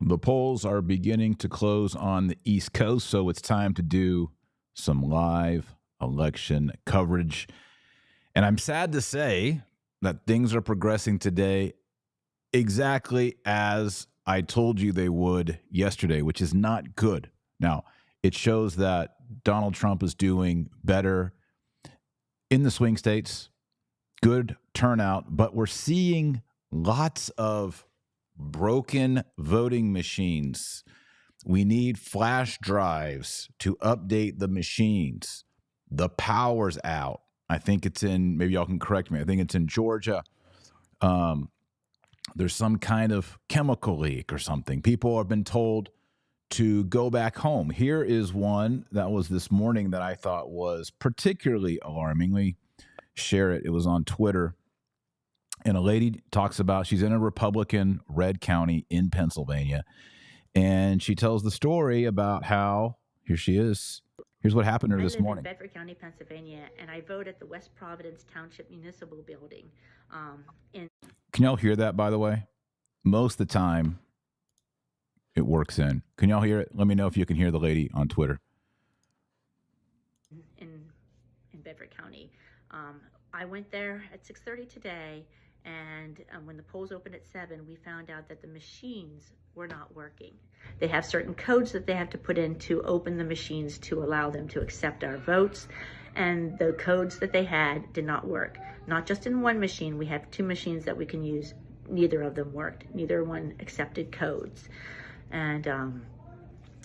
The polls are beginning to close on the East Coast, so it's time to do some live election coverage. And I'm sad to say that things are progressing today exactly as I told you they would yesterday, which is not good. Now, it shows that Donald Trump is doing better in the swing states, good turnout, but we're seeing lots of broken voting machines. We need flash drives to update the machines. The power's out. I think it's in, maybe y'all can correct me, I think it's in Georgia. There's some kind of chemical leak or something. People have been told to go back home. Here is one that was this morning that I thought was particularly alarming. Let me share it. It was on Twitter. And a lady talks about, she's in a Republican red county in Pennsylvania. And she tells the story about how, here she is. Here's what happened to her this morning. I live in Bedford County, Pennsylvania, and I vote at the West Providence Township Municipal Building. Can y'all hear that, by the way? Most of the time, it works in. Can y'all hear it? Let me know if you can hear the lady on Twitter. In Bedford County. I went there at 6:30 today, and when the polls opened at 7, we found out that the machines were not working. They have certain codes that they have to put in to open the machines to allow them to accept our votes, and the codes that they had did not work. Not just in one machine, we have 2 machines that we can use. Neither of them worked. Neither one accepted codes. And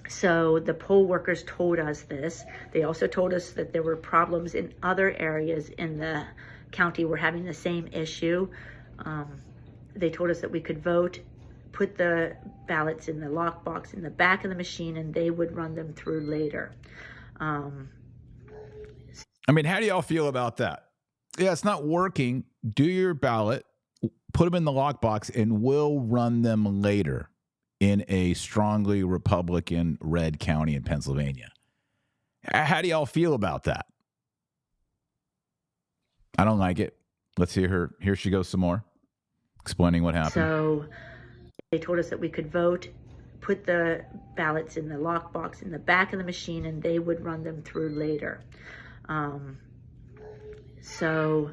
so the poll workers told us this. They also told us that there were problems in other areas in the county were having the same issue. They told us that we could vote, put the ballots in the lockbox in the back of the machine, and they would run them through later. I mean, how do y'all feel about that? Yeah, it's not working. Do your ballot, put them in the lockbox, and we'll run them later in a strongly Republican red county in Pennsylvania. How do y'all feel about that? I don't like it. Let's hear her. Here she goes some more, explaining what happened. So they told us that we could vote, put the ballots in the lockbox in the back of the machine, and they would run them through later. So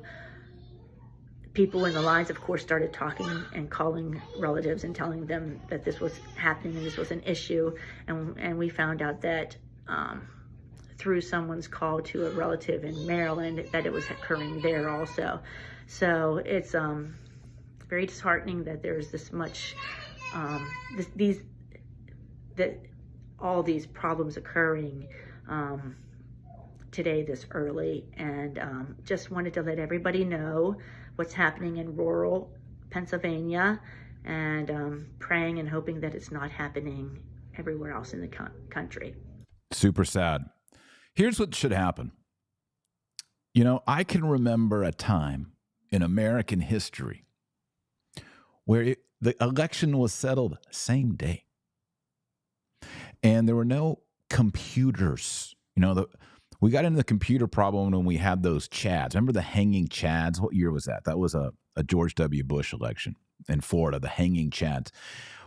people in the lines, of course, started talking and calling relatives and telling them that this was happening and this was an issue. And we found out that through someone's call to a relative in Maryland that it was occurring there also. So it's very disheartening that there's this much, all these problems occurring today this early, and just wanted to let everybody know what's happening in rural Pennsylvania, and praying and hoping that it's not happening everywhere else in the country. Super sad. Here's what should happen. You know, I can remember a time in American history where the election was settled same day. And there were no computers. You know, we got into the computer problem when we had those chads. Remember the hanging chads? What year was that? That was a George W. Bush election in Florida, the hanging chads.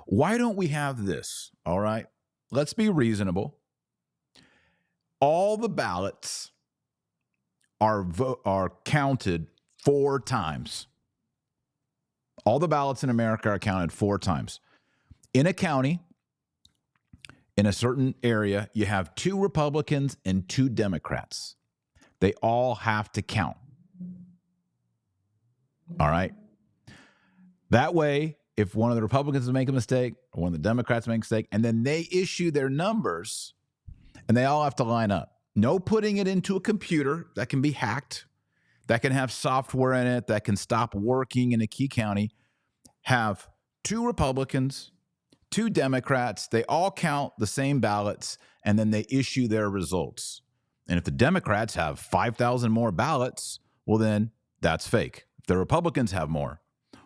Why don't we have this? All right, let's be reasonable. All the ballots are counted 4 times. All the ballots in America are counted 4 times. In a county, in a certain area, you have 2 Republicans and 2 Democrats. They all have to count. All right? That way, if one of the Republicans make a mistake, or one of the Democrats make a mistake, and then they issue their numbers, and they all have to line up. No putting it into a computer that can be hacked, that can have software in it, that can stop working in a key county. Have 2 Republicans, 2 Democrats, they all count the same ballots, and then they issue their results. And if the Democrats have 5,000 more ballots, well, then that's fake. If the Republicans have more,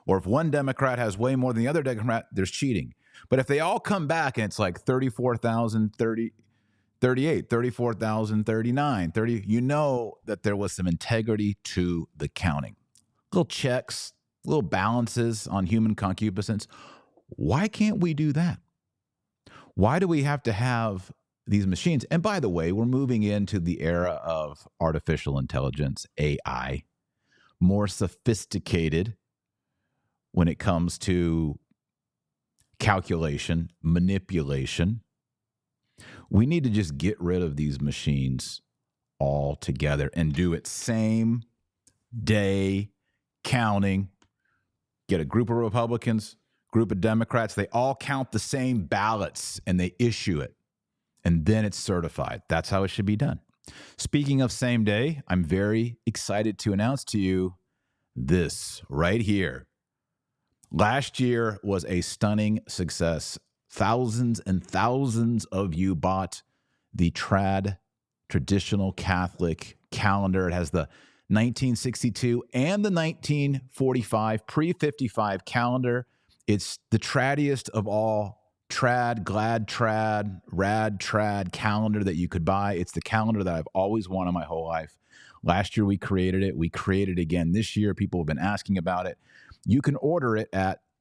or if one Democrat has way more than the other Democrat, there's cheating. But if they all come back and it's like 34,038, 34,039, 30, you know that there was some integrity to the counting. Little checks, little balances on human concupiscence. Why can't we do that? Why do we have to have these machines? And by the way, we're moving into the era of artificial intelligence, AI, more sophisticated when it comes to calculation, manipulation. We need to just get rid of these machines altogether and do it same day counting. Get a group of Republicans, group of Democrats, they all count the same ballots and they issue it. And then it's certified. That's how it should be done. Speaking of same day, I'm very excited to announce to you this right here. Last year was a stunning success. Thousands and thousands of you bought the traditional Catholic calendar. It has the 1962 and the 1945 pre-55 calendar. It's the traddiest of all trad, glad trad, rad trad calendar that you could buy. It's the calendar that I've always wanted my whole life. Last year we created it. We created it again this year. People have been asking about it. You can order it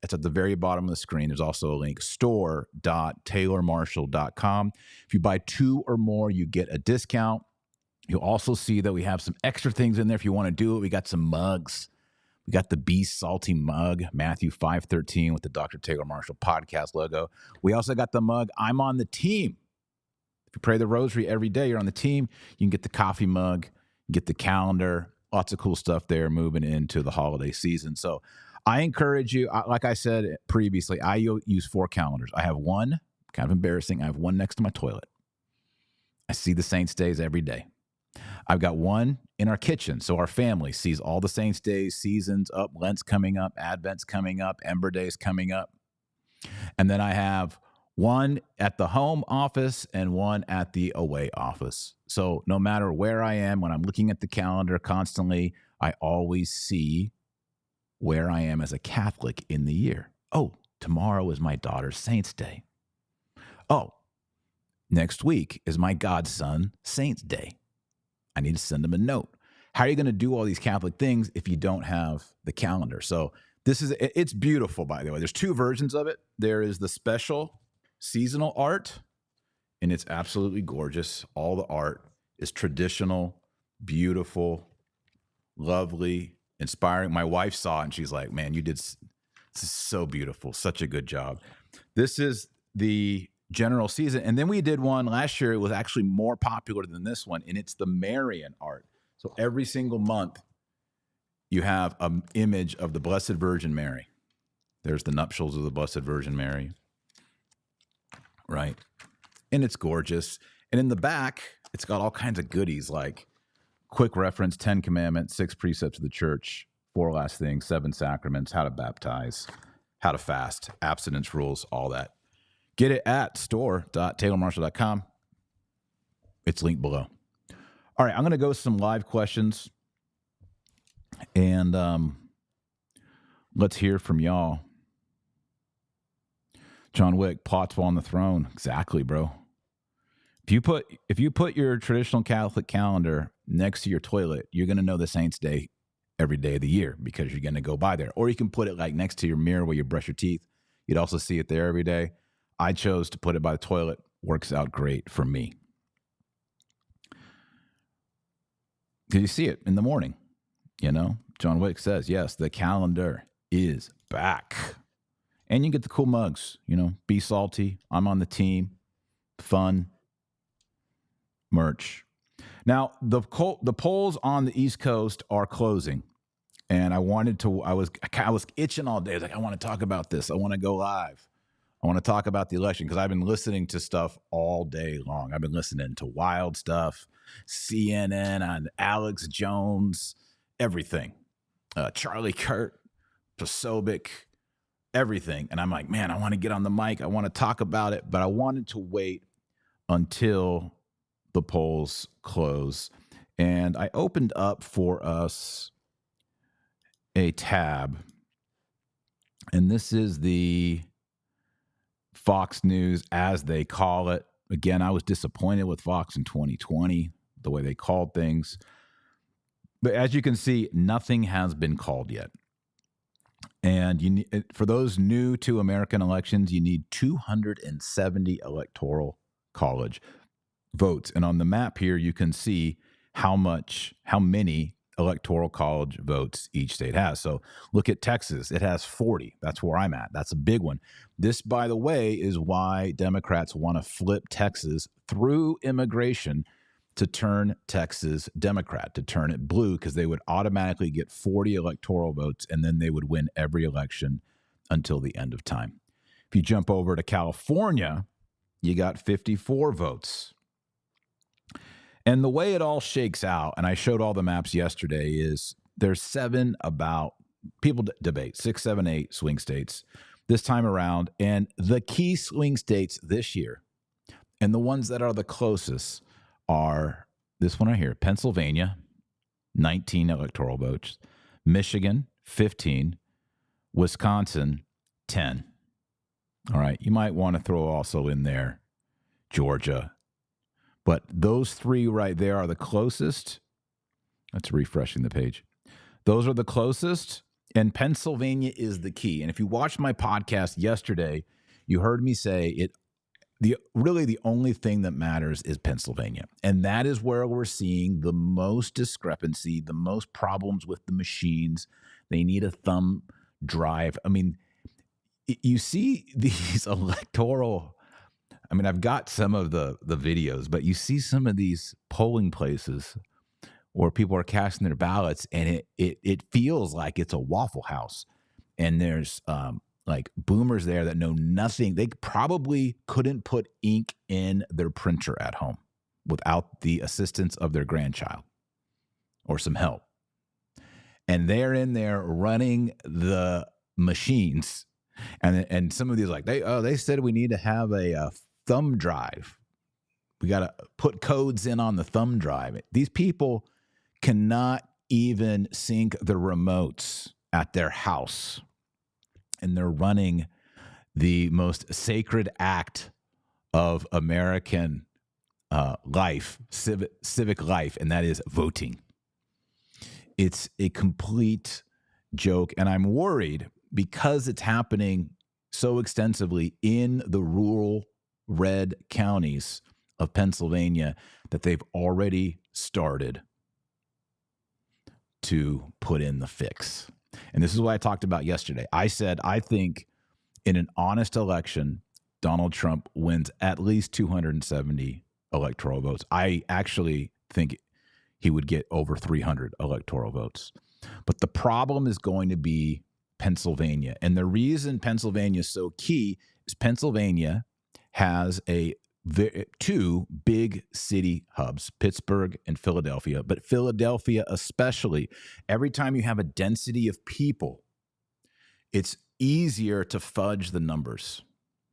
it's at the very bottom of the screen. There's also a link, store.taylormarshall.com. If you buy 2 or more, you get a discount. You'll also see that we have some extra things in there if you want to do it. We got some mugs. We got the Be Salty mug, Matthew 5:13 with the Dr. Taylor Marshall podcast logo. We also got the mug, I'm on the team. If you pray the Rosary every day, you're on the team. You can get the coffee mug, get the calendar, lots of cool stuff there moving into the holiday season. So I encourage you, like I said previously, I use 4 calendars. I have one, kind of embarrassing, I have one next to my toilet. I see the Saints' days every day. I've got one in our kitchen, so our family sees all the Saints' days, seasons up, Lent's coming up, Advent's coming up, Ember Day's coming up. And then I have one at the home office and one at the away office. So no matter where I am, when I'm looking at the calendar constantly, I always see where I am as a Catholic in the year. Oh, tomorrow is my daughter's Saints' Day. Oh, next week is my godson Saints' Day. I need to send him a note. How are you going to do all these Catholic things if you don't have the calendar? So it's beautiful, by the way. There's 2 versions of it. There is the special seasonal art, and it's absolutely gorgeous. All the art is traditional, beautiful, lovely, inspiring. My wife saw it, and she's like, man, this is so beautiful. Such a good job. This is the general season. And then we did one last year. It was actually more popular than this one, and it's the Marian art. So every single month, you have an image of the Blessed Virgin Mary. There's the nuptials of the Blessed Virgin Mary, right? And it's gorgeous. And in the back, it's got all kinds of goodies like quick reference, 10 commandments, 6 precepts of the church, 4 last things, 7 sacraments, how to baptize, how to fast, abstinence rules, all that. Get it at store.taylormarshall.com. It's linked below. All right, I'm going to go with some live questions. And let's hear from y'all. John Wick, plots while on the throne. Exactly, bro. If you put your traditional Catholic calendar next to your toilet, you're going to know the Saints' Day every day of the year because you're going to go by there. Or you can put it like next to your mirror where you brush your teeth. You'd also see it there every day. I chose to put it by the toilet. Works out great for me. Because you see it in the morning. You know, John Wick says, yes, the calendar is back. And you get the cool mugs, you know, Be Salty, I'm on the team, fun, merch. Now, the polls on the East Coast are closing. And I was itching all day. I was like, I want to talk about this. I want to go live. I want to talk about the election because I've been listening to stuff all day long. I've been listening to wild stuff, CNN on Alex Jones, everything. Charlie Kirk, Posobiec, everything. And I'm like, man, I want to get on the mic. I want to talk about it. But I wanted to wait until the polls close. And I opened up for us a tab. And this is the Fox News, as they call it. Again, I was disappointed with Fox in 2020, the way they called things. But as you can see, nothing has been called yet. And you need, for those new to American elections, you need 270 electoral college votes. And on the map here, you can see how many electoral college votes each state has. So look at Texas. It has 40. That's where I'm at. That's a big one. This, by the way, is why Democrats want to flip Texas through immigration to turn Texas Democrat, to turn it blue, because they would automatically get 40 electoral votes, and then they would win every election until the end of time. If you jump over to California, you got 54 votes. And the way it all shakes out, and I showed all the maps yesterday, is there's 7 about, people debate, 6, 7, 8 swing states this time around. And the key swing states this year, and the ones that are the closest, are this one right here: Pennsylvania, 19 electoral votes; Michigan, 15; Wisconsin, 10. All right, you might want to throw also in there Georgia. But those 3 right there are the closest. That's refreshing the page. Those are the closest, and Pennsylvania is the key. And if you watched my podcast yesterday, you heard me say really the only thing that matters is Pennsylvania. And that is where we're seeing the most discrepancy, the most problems with the machines. They need a thumb drive. I mean, you see these electoral, I mean, I've got some of the videos, but you see some of these polling places where people are casting their ballots, and it feels like it's a Waffle House. And there's like boomers there that know nothing. They probably couldn't put ink in their printer at home without the assistance of their grandchild or some help. And they're in there running the machines. And some of these, like, they said we need to have a thumb drive. We got to put codes in on the thumb drive. These people cannot even sync the remotes at their house. And they're running the most sacred act of American life, civic life, and that is voting. It's a complete joke. And I'm worried, because it's happening so extensively in the rural red counties of Pennsylvania, that they've already started to put in the fix. And this is what I talked about yesterday. I said, I think in an honest election, Donald Trump wins at least 270 electoral votes. I actually think he would get over 300 electoral votes. But the problem is going to be Pennsylvania. And the reason Pennsylvania is so key is Pennsylvania has 2 big city hubs, Pittsburgh and Philadelphia, but Philadelphia especially. Every time you have a density of people, it's easier to fudge the numbers,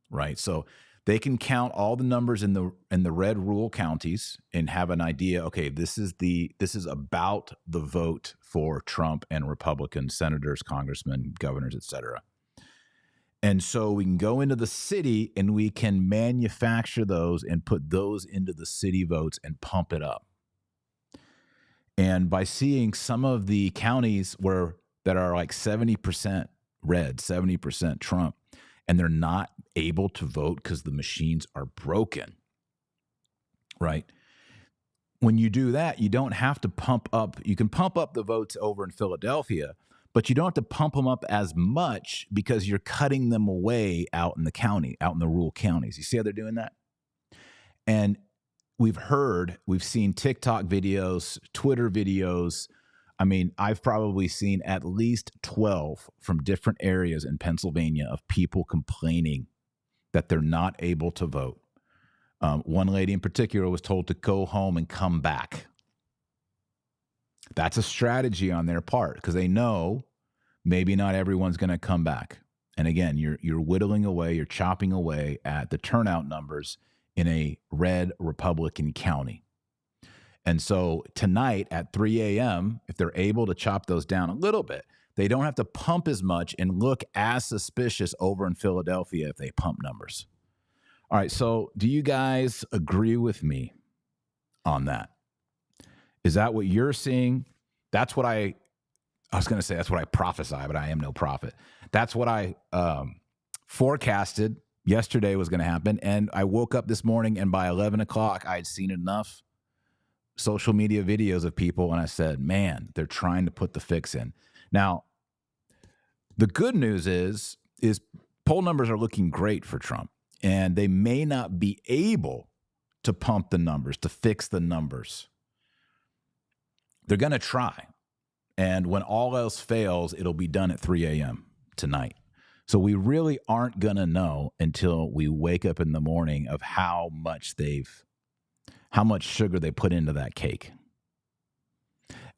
right? So they can count all the numbers in the red rural counties and have an idea, okay, this is about the vote for Trump and Republican senators, congressmen, governors, etc. And so we can go into the city and we can manufacture those and put those into the city votes and pump it up. And by seeing some of the counties that are like 70% red, 70% Trump, and they're not able to vote because the machines are broken, right? When you do that, you don't have to pump up. You can pump up the votes over in Philadelphia, but you don't have to pump them up as much because you're cutting them away out in the county, out in the rural counties. You see how they're doing that? And we've seen TikTok videos, Twitter videos. I mean, I've probably seen at least 12 from different areas in Pennsylvania of people complaining that they're not able to vote. One lady in particular was told to go home and come back. That's a strategy on their part because they know maybe not everyone's going to come back. And again, you're whittling away, you're chopping away at the turnout numbers in a red Republican county. And so tonight at 3 a.m., if they're able to chop those down a little bit, they don't have to pump as much and look as suspicious over in Philadelphia if they pump numbers. All right, so do you guys agree with me on that? Is that what you're seeing? That's what I I was going to say that's what I prophesy, but I am no prophet. That's what I forecasted yesterday was going to happen. And I woke up this morning, and by 11 o'clock, I had seen enough social media videos of people, and I said, man, they're trying to put the fix in. Now, the good news is poll numbers are looking great for Trump, and they may not be able to pump the numbers, to fix the numbers. They're going to try. And when all else fails, it'll be done at 3 a.m. tonight. So we really aren't going to know until we wake up in the morning of how much sugar they put into that cake.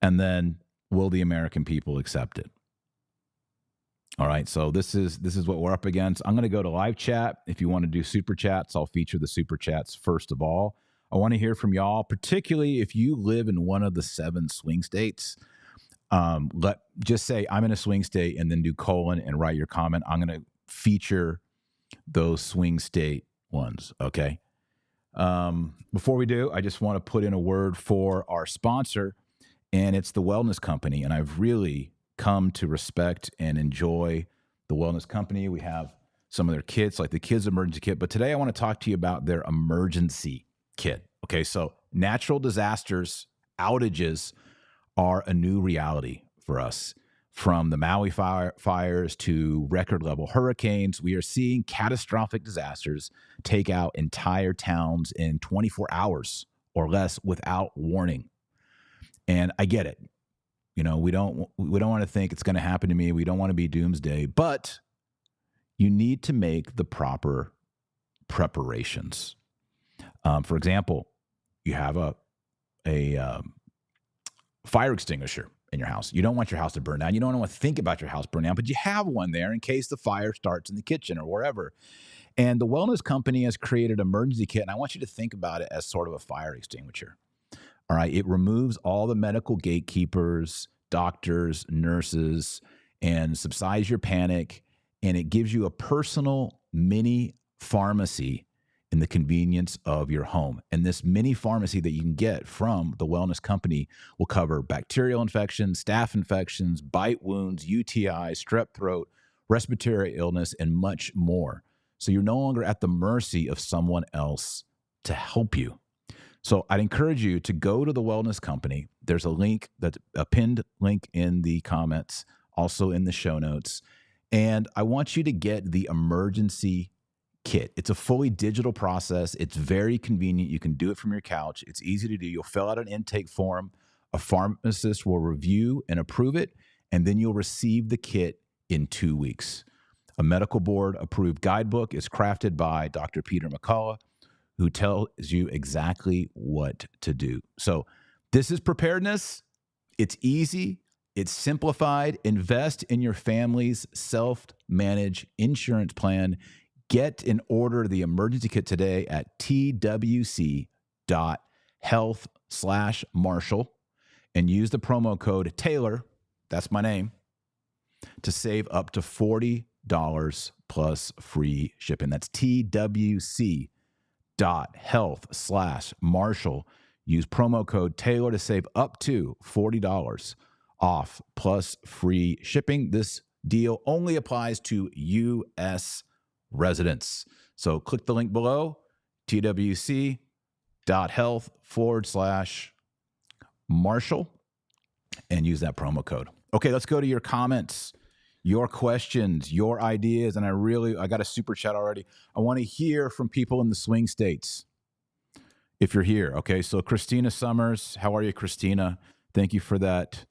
And then will the American people accept it? All right, so this is what we're up against. I'm going to go to live chat. If you want to do super chats, I'll feature the super chats first of all. I want to hear from y'all, particularly if you live in one of the 7 swing states. Just say I'm in a swing state and then do colon and write your comment. I'm going to feature those swing state ones. Okay. Before we do, I just want to put in a word for our sponsor, and it's the Wellness Company. And I've really come to respect and enjoy the Wellness Company. We have some of their kits, like the kids emergency kit. But today I want to talk to you about their emergency kit. Okay. So natural disasters, outages are a new reality for us. From the Maui fires to record level hurricanes, we are seeing catastrophic disasters take out entire towns in 24 hours or less without warning. And I get it. You know, we don't want to think it's going to happen to me. We don't want to be doomsday, but you need to make the proper preparations. For example, you have a fire extinguisher in your house. You don't want your house to burn down. You don't want to think about your house burning down, but you have one there in case the fire starts in the kitchen or wherever. And the Wellness Company has created an emergency kit, and I want you to think about it as sort of a fire extinguisher. All right. It removes all the medical gatekeepers, doctors, nurses, and subsides your panic. And it gives you a personal mini pharmacy in the convenience of your home. And this mini pharmacy that you can get from the Wellness Company will cover bacterial infections, staph infections, bite wounds, UTIs, strep throat, respiratory illness, and much more. So you're no longer at the mercy of someone else to help you. So I'd encourage you to go to the Wellness Company. There's a link, that's a pinned link in the comments, also in the show notes. And I want you to get the emergency kit. It's a fully digital process. It's very convenient. You can do it from your couch. It's easy to do. You'll fill out an intake form. A pharmacist will review and approve it, and then you'll receive the kit in 2 weeks. A medical board approved guidebook is crafted by Dr. Peter McCullough, who tells you exactly what to do. So this is preparedness. It's easy. It's simplified. Invest in your family's self-managed insurance plan. Get and order the emergency kit today at twc.health/Marshall and use the promo code Taylor, that's my name, to save up to $40 plus free shipping. That's twc.health/Marshall. Use promo code Taylor to save up to $40 off plus free shipping. This deal only applies to U.S. residents. So click the link below, twc.health/Marshall, and use that promo code. Okay, let's go to your comments, your questions, your ideas. And I got a super chat already. I want to hear from people in the swing states if you're here. Okay, so Christina Summers, how are you, Christina? Thank you for that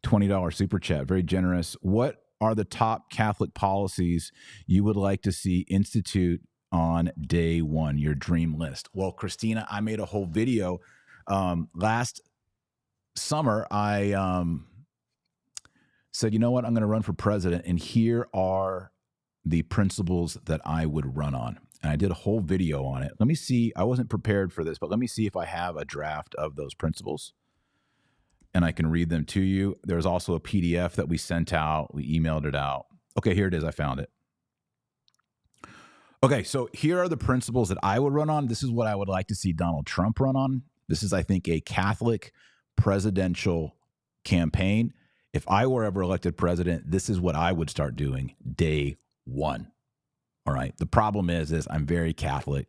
$20 super chat. Very generous. What are the top Catholic policies you would like to see institute on day one, your dream list? Well, Christina, I made a whole video last summer. I said, you know what, I'm going to run for president, and here are the principles that I would run on. And I did a whole video on it. Let me see. I wasn't prepared for this, but let me see if I have a draft of those principles, and I can read them to you. There's also a PDF that we sent out. We emailed it out. Okay, here it is. I found it. Okay, so here are the principles that I would run on. This is what I would like to see Donald Trump run on. This is, I think, a Catholic presidential campaign. If I were ever elected president, this is what I would start doing day one. All right. The problem is I'm very Catholic.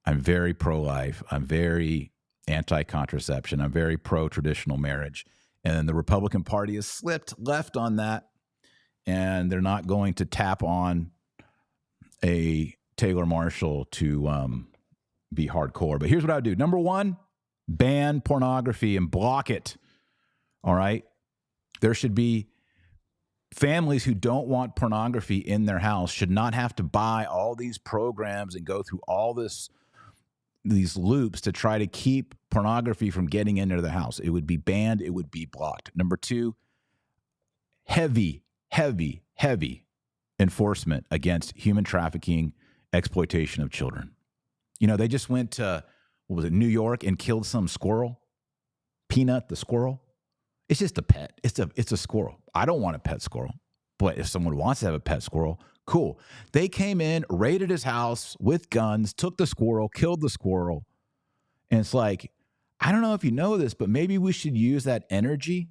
I'm very pro-life. I'm very anti-contraception. I'm very pro-traditional marriage. And the Republican Party has slipped left on that. And they're not going to tap on a Taylor Marshall to be hardcore. But here's what I would do. Number one, ban pornography and block it. All right. There should be families who don't want pornography in their house should not have to buy all these programs and go through all these loops to try to keep pornography from getting into the house. It would be banned. It would be blocked. Number two, heavy enforcement against human trafficking, exploitation of children. You know, they just went to, what was it, New York and killed some squirrel, Peanut the squirrel. It's just a pet. It's a squirrel. I don't want a pet squirrel, but if someone wants to have a pet squirrel, cool. They came in, raided his house with guns, took the squirrel, killed the squirrel. And it's like, I don't know if you know this, but maybe we should use that energy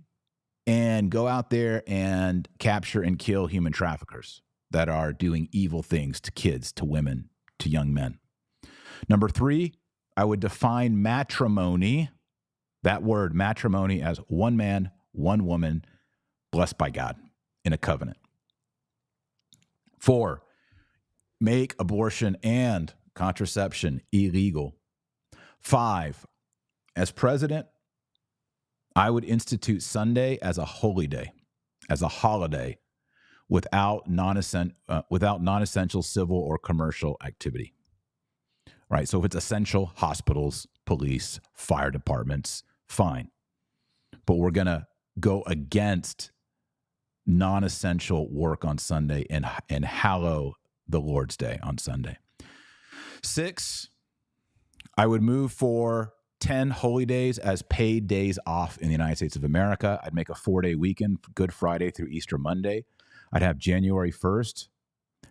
and go out there and capture and kill human traffickers that are doing evil things to kids, to women, to young men. Number three, I would define matrimony, that word matrimony, as one man, one woman, blessed by God in a covenant. 4, make abortion and contraception illegal. 5, as president, I would institute Sunday as a holy day, as a holiday, without non-essential civil or commercial activity. Right? So if it's essential, hospitals, police, fire departments, fine. But we're going to go against non-essential work on Sunday and hallow the Lord's Day on Sunday. 6, I would move for 10 holy days as paid days off in the United States of America. I'd make a 4-day weekend, Good Friday through Easter Monday. I'd have January 1st,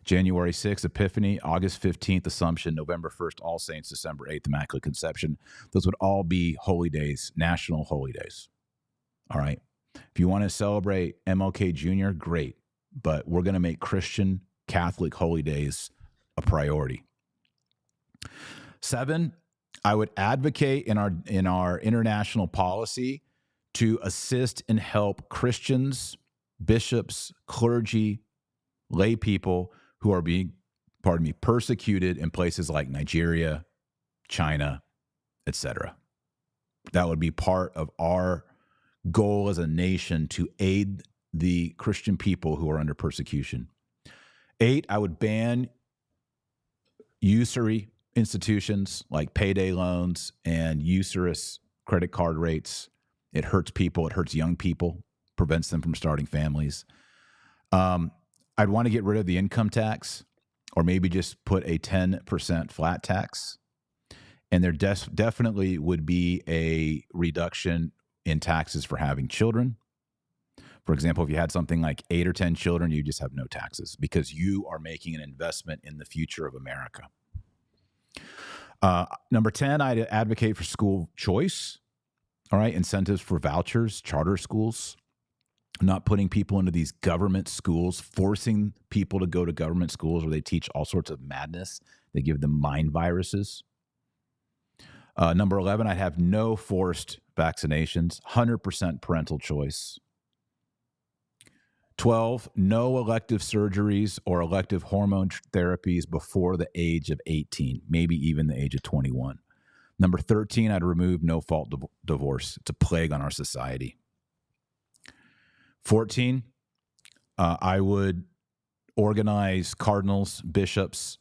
January 6th, Epiphany, August 15th, Assumption, November 1st, All Saints, December 8th, Immaculate Conception. Those would all be holy days, national holy days. All right. If you want to celebrate MLK Jr., great. But we're going to make Christian Catholic holy days a priority. 7, I would advocate in our international policy to assist and help Christians, bishops, clergy, lay people who are being, persecuted in places like Nigeria, China, etc. That would be part of our goal as a nation to aid the Christian people who are under persecution. 8, I would ban usury institutions like payday loans and usurious credit card rates. It hurts people. It hurts young people, prevents them from starting families. I'd want to get rid of the income tax, or maybe just put a 10% flat tax. And there definitely would be a reduction in taxes for having children. For example, if you had something like 8 or 10 children, you just have no taxes because you are making an investment in the future of America. Number 10, I'd advocate for school choice. All right, incentives for vouchers, charter schools, not putting people into these government schools, forcing people to go to government schools where they teach all sorts of madness. They give them mind viruses. Number 11, I'd have no forced vaccinations, 100% parental choice. 12, no elective surgeries or elective hormone therapies before the age of 18, maybe even the age of 21. Number 13, I'd remove no-fault divorce. It's a plague on our society. 14, I would organize cardinals, bishops,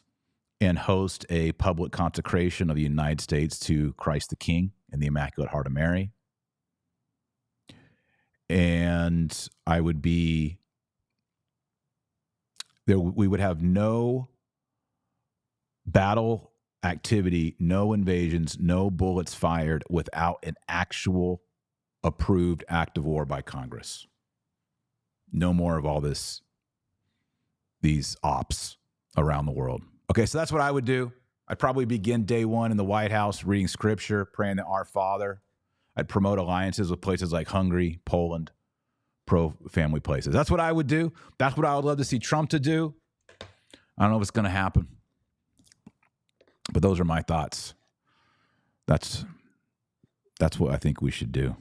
and host a public consecration of the United States to Christ the King and the Immaculate Heart of Mary. And I would be there. We would have no battle activity, no invasions, no bullets fired without an actual approved act of war by Congress. No more of all these ops around the world. Okay, so that's what I would do. I'd probably begin day one in the White House, reading scripture, praying the Our Father. I'd promote alliances with places like Hungary, Poland, pro-family places. That's what I would do. That's what I would love to see Trump to do. I don't know if it's going to happen, but those are my thoughts. That's what I think we should do.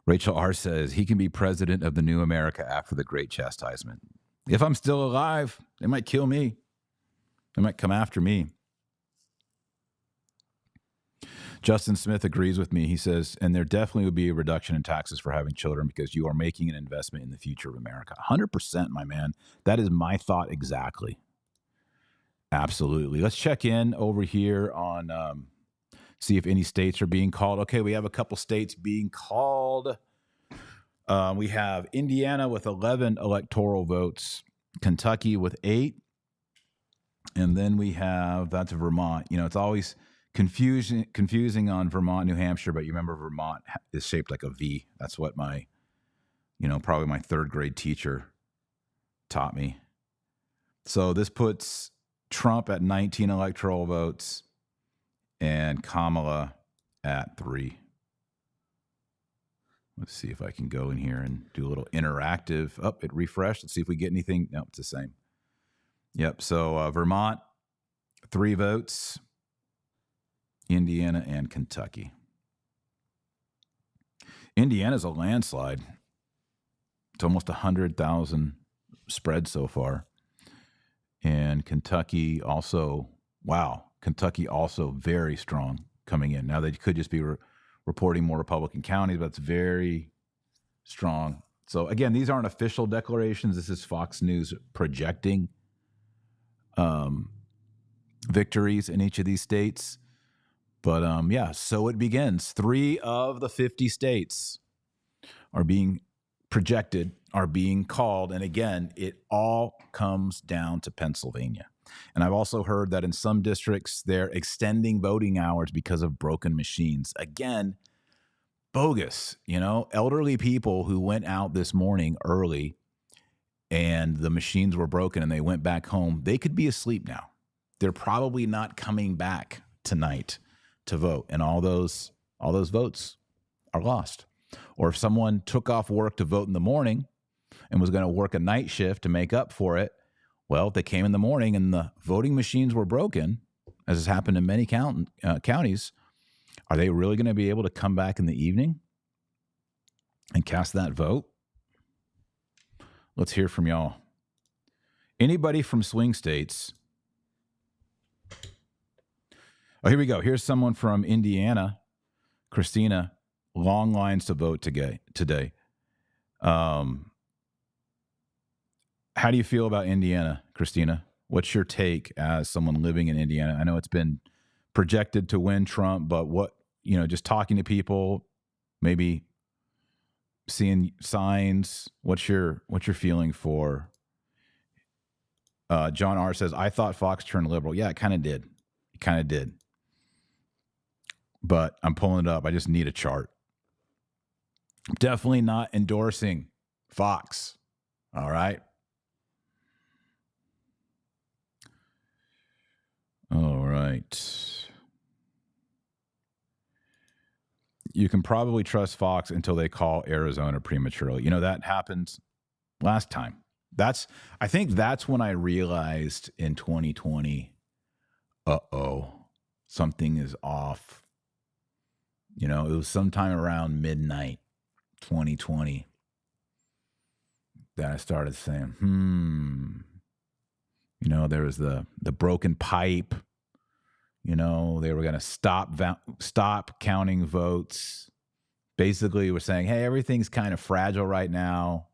Rachel R. says, he can be president of the new America after the great chastisement. If I'm still alive, they might kill me. They might come after me. Justin Smith agrees with me. He says, and there definitely would be a reduction in taxes for having children because you are making an investment in the future of America. 100%, my man. That is my thought exactly. Absolutely. Let's check in over here on see if any states are being called. Okay, we have a couple states being called. We have Indiana with 11 electoral votes, Kentucky with 8, and then we have, that's Vermont. You know, it's always confusing on Vermont, New Hampshire, but you remember Vermont is shaped like a V. That's what my, probably my third grade teacher taught me. So this puts Trump at 19 electoral votes and Kamala at 3. Let's see if I can go in here and do a little interactive. Oh, it refreshed. Let's see if we get anything. No, it's the same. Yep. So Vermont, 3 votes. Indiana and Kentucky. Indiana's a landslide. It's almost 100,000 spread so far. And Kentucky also, wow, Kentucky also very strong coming in. Now they could just be reporting more Republican counties, but it's very strong. So again, these aren't official declarations. This is Fox News projecting victories in each of these states. But yeah, so it begins. 3 of the 50 states are being projected, are being called. And again, it all comes down to Pennsylvania. And I've also heard that in some districts, they're extending voting hours because of broken machines. Again, bogus, elderly people who went out this morning early and the machines were broken and they went back home, they could be asleep now. They're probably not coming back tonight to vote, and all those votes are lost. Or if someone took off work to vote in the morning and was going to work a night shift to make up for it, well, if they came in the morning and the voting machines were broken, as has happened in many counties, are they really going to be able to come back in the evening and cast that vote? Let's hear from y'all. Anybody from swing states? Oh, here we go. Here's someone from Indiana, Christina. Long lines to vote today. How do you feel about Indiana, Christina? What's your take as someone living in Indiana? I know it's been projected to win Trump, but what, just talking to people, maybe seeing signs, what's your feeling for? John R. says, I thought Fox turned liberal. Yeah, it kind of did. But I'm pulling it up. I just need a chart. Definitely not endorsing Fox. All right. All right. You can probably trust Fox until they call Arizona prematurely. That happened last time. I think that's when I realized in 2020, something is off. It was sometime around midnight 2020 that I started saying, there was the broken pipe. They were going to stop counting votes. Basically, we're saying, hey, everything's kind of fragile right now.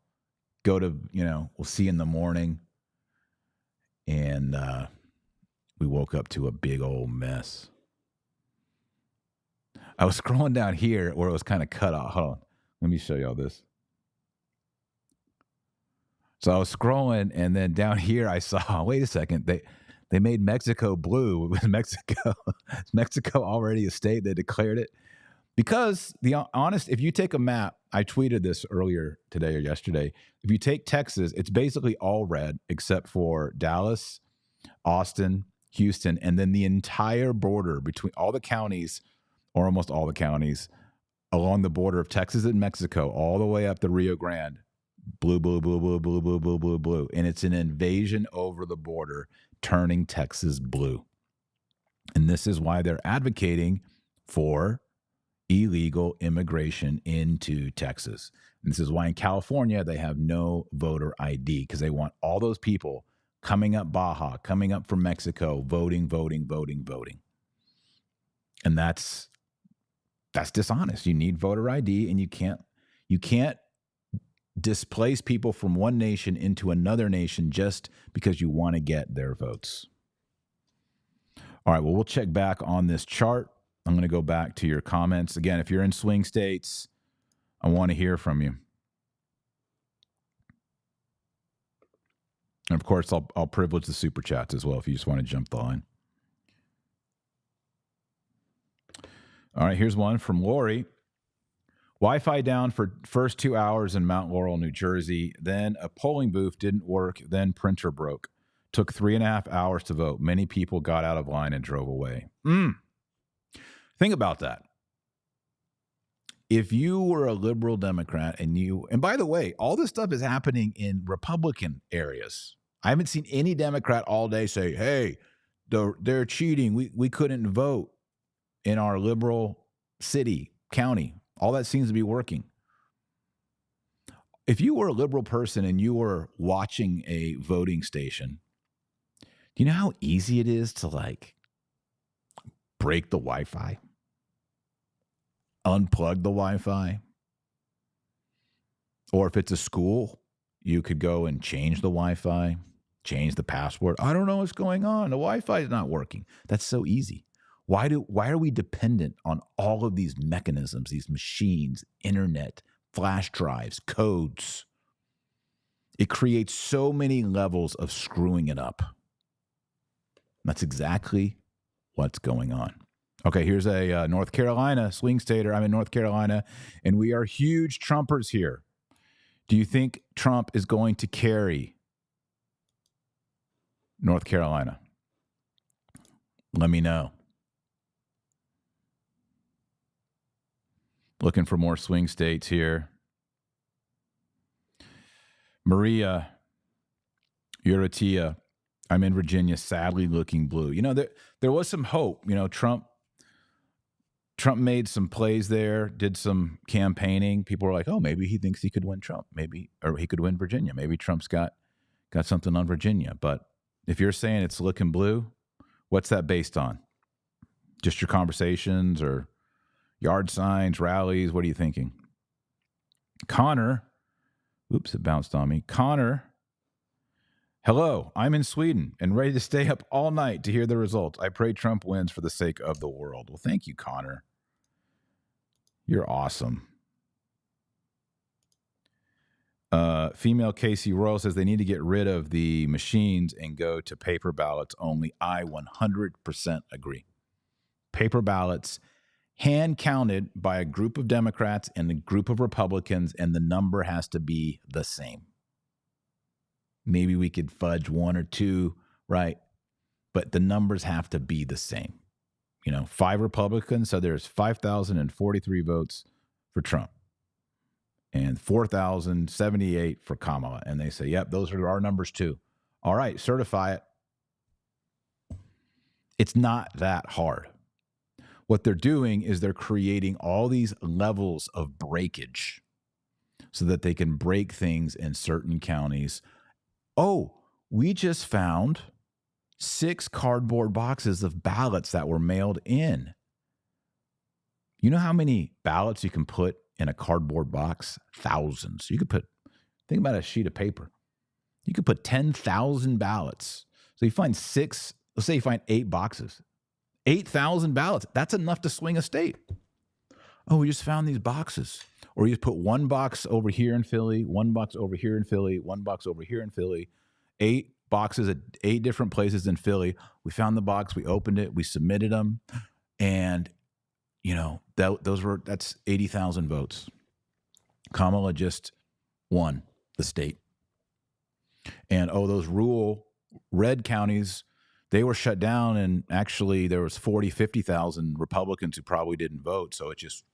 Go to, we'll see you in the morning. And we woke up to a big old mess. I was scrolling down here where it was kind of cut off. Hold on. Let me show y'all this. So I was scrolling, and then down here I saw, wait a second, they made Mexico blue. Was Mexico already a state? They declared it? Because if you take a map, I tweeted this earlier today or yesterday. If you take Texas, it's basically all red except for Dallas, Austin, Houston, and then the entire border between all the counties, or almost all the counties, along the border of Texas and Mexico, all the way up the Rio Grande. Blue, blue, blue, blue, blue, blue, blue, blue, blue. And it's an invasion over the border, turning Texas blue. And this is why they're advocating for illegal immigration into Texas. And this is why in California they have no voter ID, because they want all those people coming up Baja, coming up from Mexico, voting. And that's dishonest. You need voter ID, and you can't displace people from one nation into another nation just because you want to get their votes. All right, well, we'll check back on this chart. I'm going to go back to your comments. Again, if you're in swing states, I want to hear from you. And of course, I'll privilege the super chats as well if you just want to jump the line. All right, here's one from Lori. Wi-Fi down for first 2 hours in Mount Laurel, New Jersey. Then a polling booth didn't work. Then printer broke. Took 3.5 hours to vote. Many people got out of line and drove away. Think about that. If you were a liberal Democrat and by the way, all this stuff is happening in Republican areas. I haven't seen any Democrat all day say, hey, they're cheating. We couldn't vote in our liberal city, county. All that seems to be working. If you were a liberal person and you were watching a voting station, do you know how easy it is to break the Wi-Fi? Unplug the Wi-Fi? Or if it's a school, you could go and change the Wi-Fi, change the password. I don't know what's going on. The Wi-Fi is not working. That's so easy. Why are we dependent on all of these mechanisms, these machines, internet, flash drives, codes? It creates so many levels of screwing it up. That's exactly what's going on. Okay, here's a North Carolina swing stater. I'm in North Carolina, and we are huge Trumpers here. Do you think Trump is going to carry North Carolina? Let me know. Looking for more swing states here. Maria Uratia, I'm in Virginia, sadly looking blue. You know, there was some hope. You know, Trump made some plays there, did some campaigning. People were like, oh, maybe he thinks he could win Trump. Or he could win Virginia. Maybe Trump's got something on Virginia. But if you're saying it's looking blue, what's that based on? Just your conversations or yard signs, rallies? What are you thinking? Connor, oops, it bounced on me. Connor, hello, I'm in Sweden and ready to stay up all night to hear the results. I pray Trump wins for the sake of the world. Well, thank you, Connor. You're awesome. Female Casey Royal says they need to get rid of the machines and go to paper ballots only. I 100% agree. Paper ballots, hand counted by a group of Democrats and a group of Republicans, and the number has to be the same. Maybe we could fudge one or two, right? But the numbers have to be the same. You know, 5 Republicans, so there's 5,043 votes for Trump and 4,078 for Kamala. And they say, yep, those are our numbers too. All right, certify it. It's not that hard. What they're doing is they're creating all these levels of breakage so that they can break things in certain counties. Oh, we just found 6 cardboard boxes of ballots that were mailed in. You know how many ballots you can put in a cardboard box? Thousands. You could think about a sheet of paper. You could put 10,000 ballots. So you find 6, let's say you find 8 boxes. 8,000 ballots. That's enough to swing a state. Oh, we just found these boxes. Or you just put 1 box over here in Philly, 1 box over here in Philly, 1 box over here in Philly, 8 boxes at 8 different places in Philly. We found the box, we opened it, we submitted them, and you know, that's 80,000 votes. Kamala just won the state. And those rural red counties, they were shut down, and actually there was 50,000 Republicans who probably didn't vote. So it just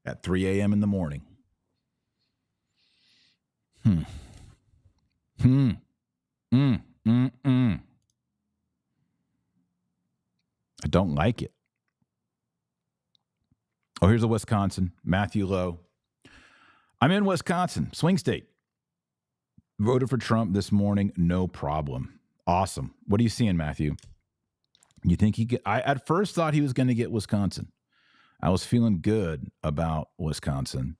at 3 a.m. in the morning. I don't like it. Oh, here's a Wisconsin. Matthew Lowe. I'm in Wisconsin, swing state. Voted for Trump this morning, no problem. Awesome. What are you seeing, Matthew? You think he get? I at first thought he was going to get Wisconsin. I was feeling good about Wisconsin.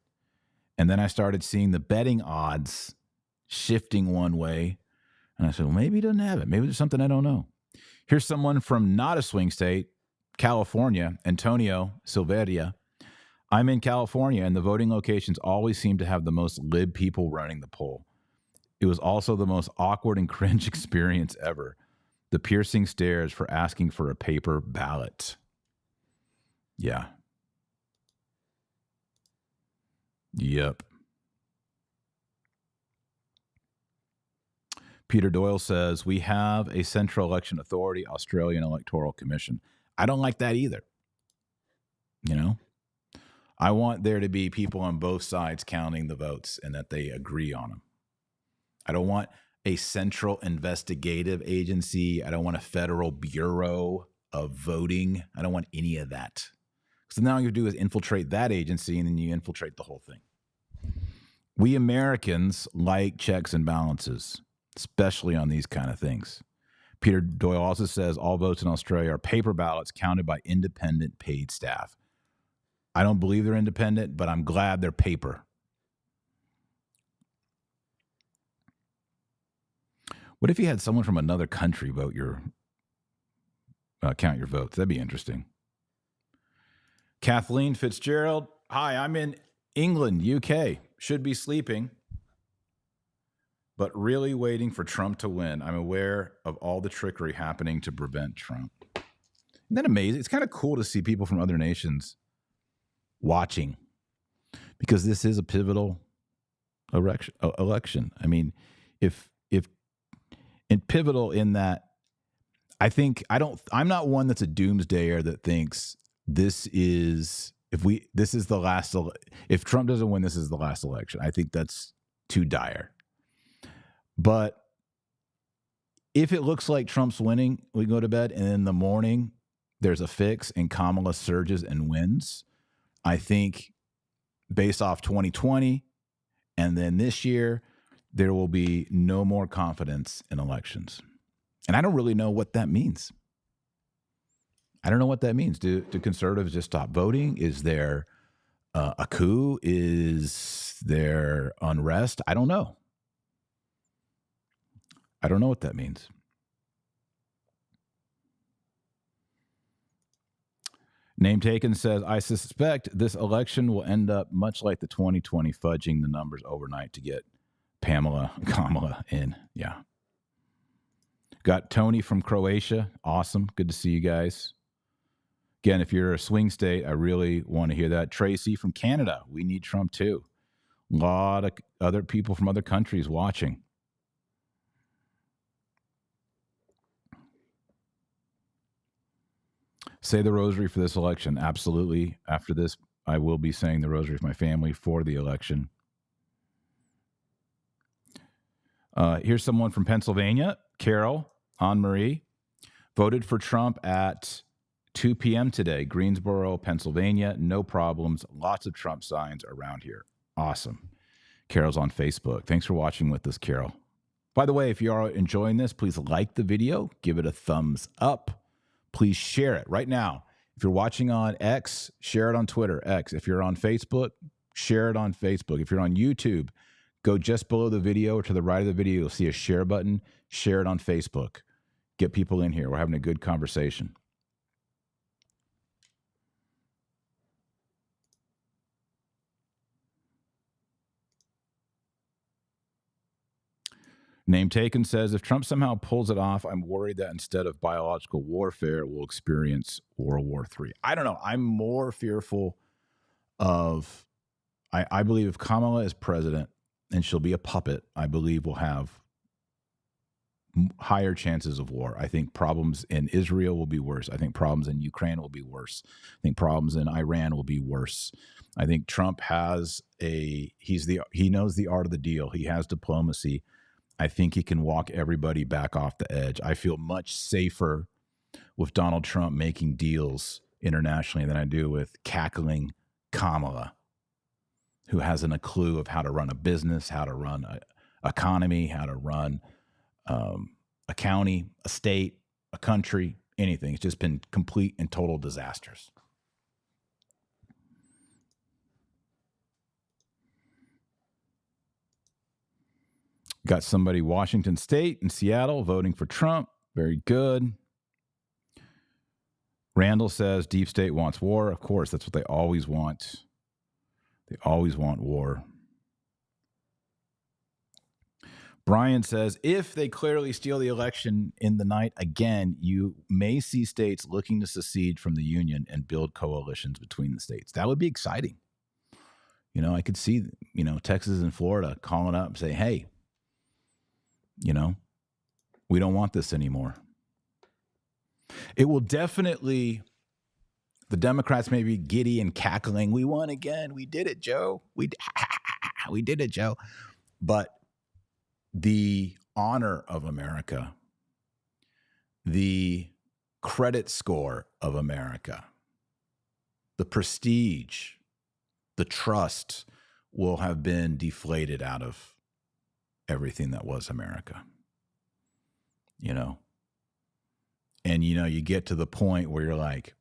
And then I started seeing the betting odds shifting one way. And I said, well, maybe he doesn't have it. Maybe there's something I don't know. Here's someone from not a swing state, California, Antonio Silveria. I'm in California, and the voting locations always seem to have the most lib people running the poll. It was also the most awkward and cringe experience ever. The piercing stares for asking for a paper ballot. Yeah. Yep. Peter Doyle says, we have a Central Election Authority, Australian Electoral Commission. I don't like that either. You know, I want there to be people on both sides counting the votes and that they agree on them. I don't want a central investigative agency. I don't want a federal bureau of voting. I don't want any of that. So now all you do is infiltrate that agency and then you infiltrate the whole thing. We Americans like checks and balances, especially on these kind of things. Peter Doyle also says all votes in Australia are paper ballots counted by independent paid staff. I don't believe they're independent, but I'm glad they're paper. What if you had someone from another country count your votes? That'd be interesting. Kathleen Fitzgerald. Hi, I'm in England, UK. Should be sleeping, but really waiting for Trump to win. I'm aware of all the trickery happening to prevent Trump. Isn't that amazing? It's kind of cool to see people from other nations watching because this is a pivotal election. I mean, if and pivotal in that I'm not one that's a doomsdayer that thinks if Trump doesn't win, this is the last election. I think that's too dire. But if it looks like Trump's winning, we go to bed and in the morning there's a fix and Kamala surges and wins. I think based off 2020 and then this year, there will be no more confidence in elections. And I don't really know what that means. I don't know what that means. Do conservatives just stop voting? Is there a coup? Is there unrest? I don't know. I don't know what that means. Name Taken says, I suspect this election will end up much like the 2020 fudging the numbers overnight to get Kamala in. Yeah. Got Tony from Croatia. Awesome. Good to see you guys. Again, if you're a swing state, I really want to hear that. Tracy from Canada. We need Trump too. A lot of other people from other countries watching. Say the rosary for this election. Absolutely. After this, I will be saying the rosary for my family for the election. Here's someone from Pennsylvania. Carol Anne-Marie voted for Trump at 2 p.m. today. Greensboro, Pennsylvania. No problems. Lots of Trump signs around here. Awesome. Carol's on Facebook. Thanks for watching with us, Carol. By the way, if you are enjoying this, please like the video. Give it a thumbs up. Please share it right now. If you're watching on X, share it on Twitter, X. If you're on Facebook, share it on Facebook. If you're on YouTube, go just below the video or to the right of the video. You'll see a share button. Share it on Facebook. Get people in here. We're having a good conversation. Name Taken says, if Trump somehow pulls it off, I'm worried that instead of biological warfare, we'll experience World War III. I don't know. I'm more fearful of, I believe if Kamala is president and she'll be a puppet, I believe we'll have higher chances of war. I think problems in Israel will be worse. I think problems in Ukraine will be worse. I think problems in Iran will be worse. I think Trump he knows the art of the deal. He has diplomacy. I think he can walk everybody back off the edge. I feel much safer with Donald Trump making deals internationally than I do with cackling Kamala, who hasn't a clue of how to run a business, how to run an economy, how to run a county, a state, a country, anything. It's just been complete and total disasters. Got somebody Washington State and Seattle voting for Trump. Very good. Randall says deep state wants war. Of course, that's what they always want. They always want war. Brian says, if they clearly steal the election in the night again, you may see states looking to secede from the union and build coalitions between the states. That would be exciting. I could see, Texas and Florida calling up and say, hey, we don't want this anymore. It will definitely, the Democrats may be giddy and cackling. We won again. We did it, Joe. We did it, Joe. But the honor of America, the credit score of America, the prestige, the trust will have been deflated out of everything that was America. And you get to the point where you're like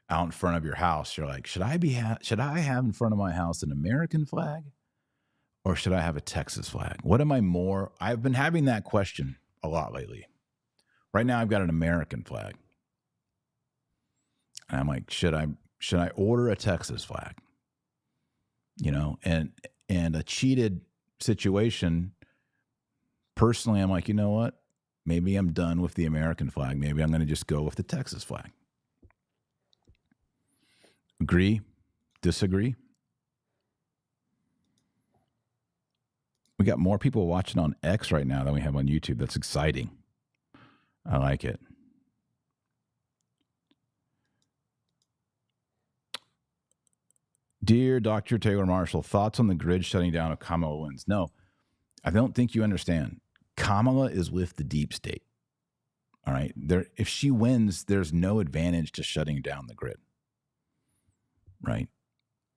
out in front of your house, you're like, should I have in front of my house an American flag? Or should I have a Texas flag? What am I more? I've been having that question a lot lately. Right now, I've got an American flag. And I'm like, should I order a Texas flag? And a cheated situation, personally, I'm like, you know what? Maybe I'm done with the American flag. Maybe I'm going to just go with the Texas flag. Agree? Disagree? We got more people watching on X right now than we have on YouTube. That's exciting. I like it. Dear Dr. Taylor Marshall, thoughts on the grid shutting down if Kamala wins? No, I don't think you understand. Kamala is with the deep state. All right. If she wins, there's no advantage to shutting down the grid. Right.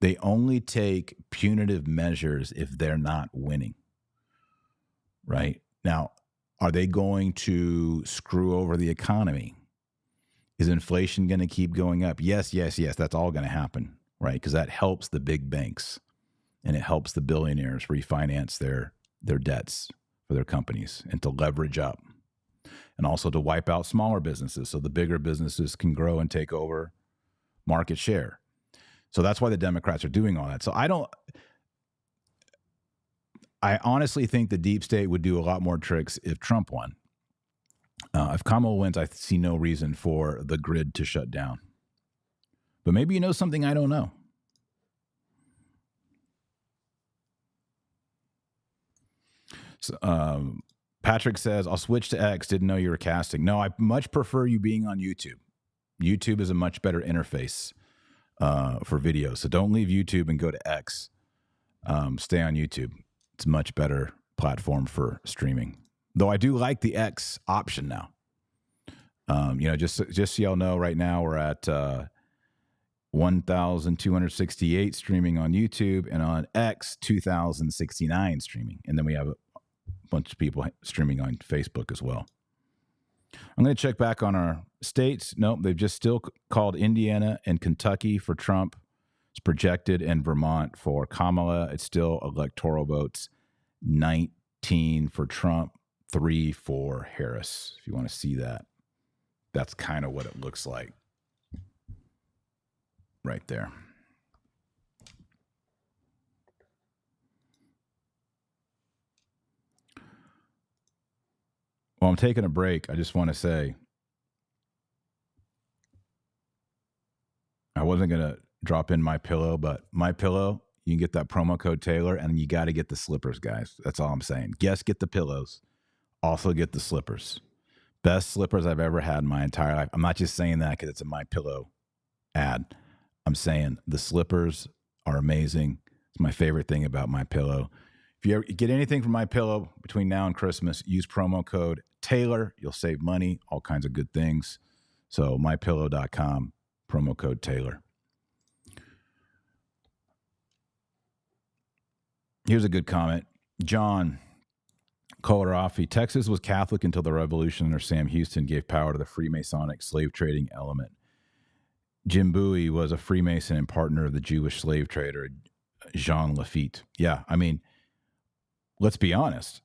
They only take punitive measures if they're not winning. Right. Now, are they going to screw over the economy? Is inflation going to keep going up? Yes. That's all going to happen. Right. Because that helps the big banks and it helps the billionaires refinance their debts for their companies and to leverage up and also to wipe out smaller businesses so the bigger businesses can grow and take over market share. So that's why the Democrats are doing all that. So I honestly think the deep state would do a lot more tricks if Trump won. If Kamala wins, I see no reason for the grid to shut down. But maybe you know something I don't know. So, Patrick says, I'll switch to X. Didn't know you were casting. No, I much prefer you being on YouTube. YouTube is a much better interface for video. So don't leave YouTube and go to X. Stay on YouTube. It's a much better platform for streaming. Though I do like the X option now. Just so y'all know, right now we're at 1,268 streaming on YouTube, and on X 2,069 streaming. And then we have a bunch of people streaming on Facebook as well. I'm going to check back on our states. Nope, they've just still called Indiana and Kentucky for Trump. It's projected, and Vermont for Kamala. It's still electoral votes, 19 for Trump, 3 for Harris. If you want to see that, that's kind of what it looks like right there. While I'm taking a break, I just want to say I wasn't going to drop in My Pillow, but My Pillow, you can get that promo code Taylor, and you got to get the slippers, guys. That's all I'm saying. Guests get the pillows. also get the slippers. Best slippers I've ever had in my entire life. I'm not just saying that because it's a MyPillow ad. I'm saying the slippers are amazing. It's my favorite thing about MyPillow. If you ever get anything from MyPillow between now and Christmas, use promo code Taylor. You'll save money, all kinds of good things. So mypillow.com, promo code Taylor. Here's a good comment. John Colarafi, Texas was Catholic until the revolution under Sam Houston gave power to the Freemasonic slave trading element. Jim Bowie was a Freemason and partner of the Jewish slave trader Jean Lafitte. Yeah, I mean, let's be honest.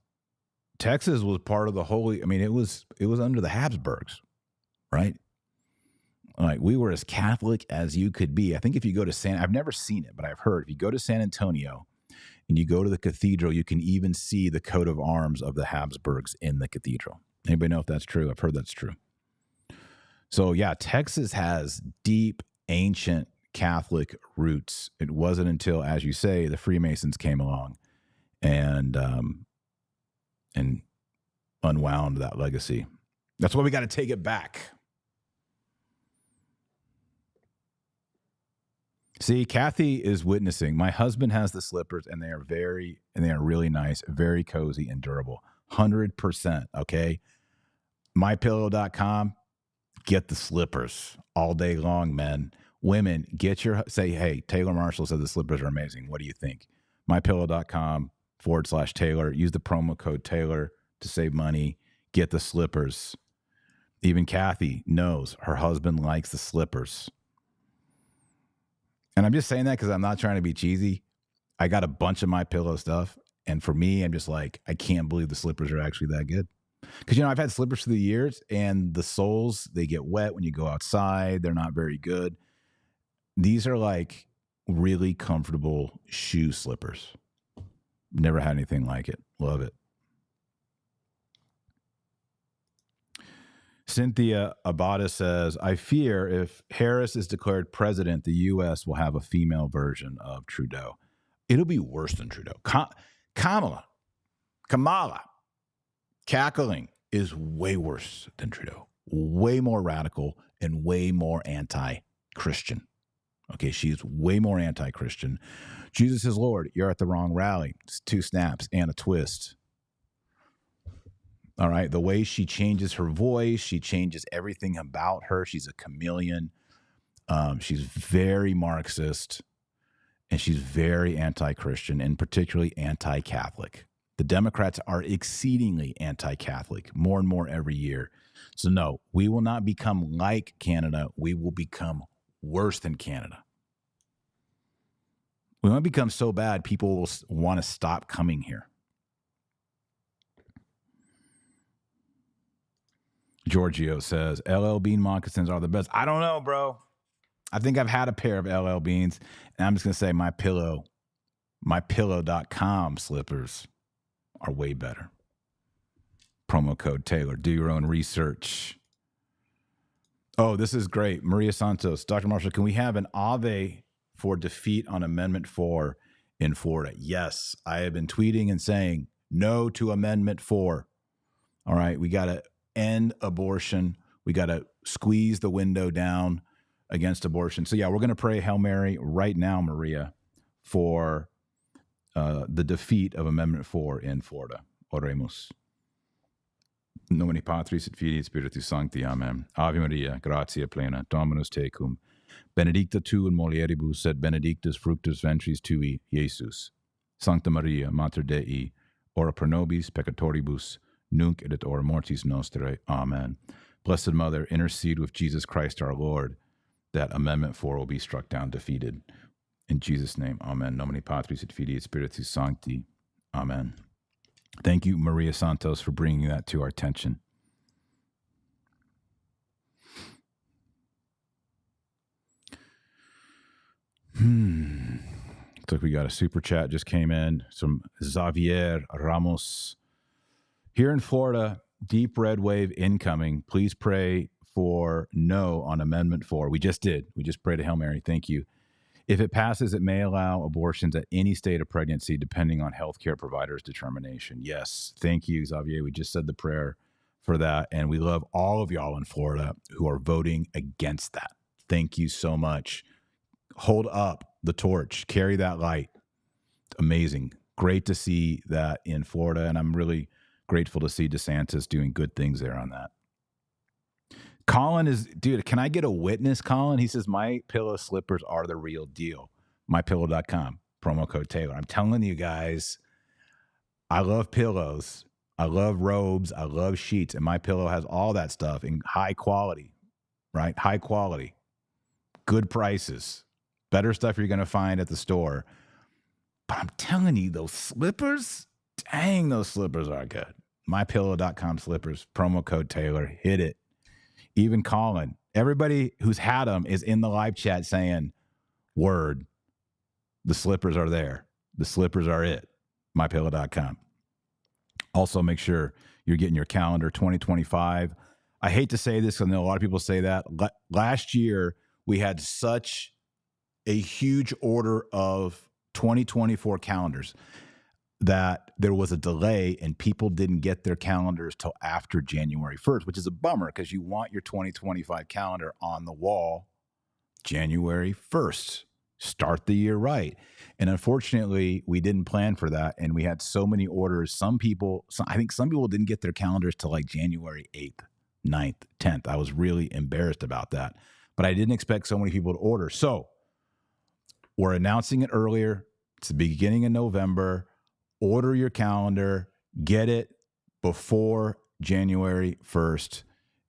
Texas was part of the Holy. I mean, it was under the Habsburgs, right? Like, we were as Catholic as you could be. I think if you go to I've never seen it, but I've heard if you go to San Antonio and you go to the cathedral, you can even see the coat of arms of the Habsburgs in the cathedral. Anybody know if that's true? I've heard that's true. So yeah, Texas has deep, ancient Catholic roots. It wasn't until, as you say, the Freemasons came along and unwound that legacy. That's why we got to take it back. See, Kathy is witnessing. My husband has the slippers, and they are really nice, very cozy and durable. 100%. Okay, mypillow.com. Get the slippers all day long, men. Women, say, hey, Taylor Marshall said the slippers are amazing. What do you think? mypillow.com/Taylor. Use the promo code Taylor to save money. Get the slippers. Even Kathy knows her husband likes the slippers. And I'm just saying that because I'm not trying to be cheesy. I got a bunch of MyPillow stuff. And for me, I'm just like, I can't believe the slippers are actually that good. Because, I've had slippers through the years, and the soles, they get wet when you go outside. They're not very good. These are like really comfortable shoe slippers. Never had anything like it. Love it. Cynthia Abada says, I fear if Harris is declared president, the U.S. will have a female version of Trudeau. It'll be worse than Trudeau. Kamala, cackling is way worse than Trudeau. Way more radical and way more anti-Christian. Okay, she's way more anti-Christian. Jesus is Lord. You're at the wrong rally. It's 2 snaps and a twist. All right, the way she changes her voice, she changes everything about her. She's a chameleon. She's very Marxist, and she's very anti-Christian, and particularly anti-Catholic. The Democrats are exceedingly anti-Catholic, more and more every year. So no, we will not become like Canada. We will become worse than Canada. We might become so bad, people will want to stop coming here. Giorgio says, LL Bean moccasins are the best. I don't know, bro. I think I've had a pair of LL Beans, and I'm just going to say mypillow.com slippers are way better. Promo code Taylor. Do your own research. Oh, this is great. Maria Santos. Dr. Marshall, can we have an Ave for defeat on Amendment 4 in Florida? Yes. I have been tweeting and saying no to Amendment 4. All right. We got to end abortion. We got to squeeze the window down against abortion. So, yeah, we're going to pray Hail Mary right now, Maria, for the defeat of Amendment 4 in Florida. Oremus. Nomine Patris et Filii et Spiritus Sancti. Amen. Ave Maria, gratia plena, Dominus tecum. Benedicta tu in mulieribus, et benedictus fructus ventris tui, Iesus. Sancta Maria, Mater Dei, ora pro nobis peccatoribus, nunc et hora mortis nostrae. Amen. Blessed Mother, intercede with Jesus Christ our Lord, that Amendment 4 will be struck down, defeated. In Jesus' name, amen. Nomine Patris et Filii et Spiritus Sancti. Amen. Thank you, Maria Santos, for bringing that to our attention. Looks like we got a super chat just came in. Some Xavier Ramos. Here in Florida, deep red wave incoming. Please pray for no on Amendment 4. We just did. We just prayed a Hail Mary. Thank you. If it passes, it may allow abortions at any state of pregnancy, depending on healthcare providers' determination. Yes. Thank you, Xavier. We just said the prayer for that. And we love all of y'all in Florida who are voting against that. Thank you so much. Hold up the torch, carry that light. Amazing. Great to see that in Florida. And I'm really grateful to see DeSantis doing good things there on that. Colin is, dude, can I get a witness, Colin? He says, my pillow slippers are the real deal. MyPillow.com, promo code Taylor. I'm telling you guys, I love pillows. I love robes. I love sheets. And My Pillow has all that stuff in high quality, right? High quality, good prices, better stuff you're going to find at the store. But I'm telling you, those slippers, dang, those slippers are good. MyPillow.com slippers, promo code Taylor. Hit it. Even Colin, everybody who's had them is in the live chat saying, word, the slippers are there. The slippers are it. MyPillow.com. Also, make sure you're getting your calendar 2025. I hate to say this, because I know a lot of people say that. Last year, we had such a huge order of 2024 calendars that there was a delay and people didn't get their calendars till after January 1st, which is a bummer because you want your 2025 calendar on the wall January 1st. Start the year right. And unfortunately, we didn't plan for that. And we had so many orders. I think some people didn't get their calendars till like January 8th, 9th, 10th. I was really embarrassed about that. But I didn't expect so many people to order. So we're announcing it earlier. It's the beginning of November. Order your calendar. Get it before January 1st.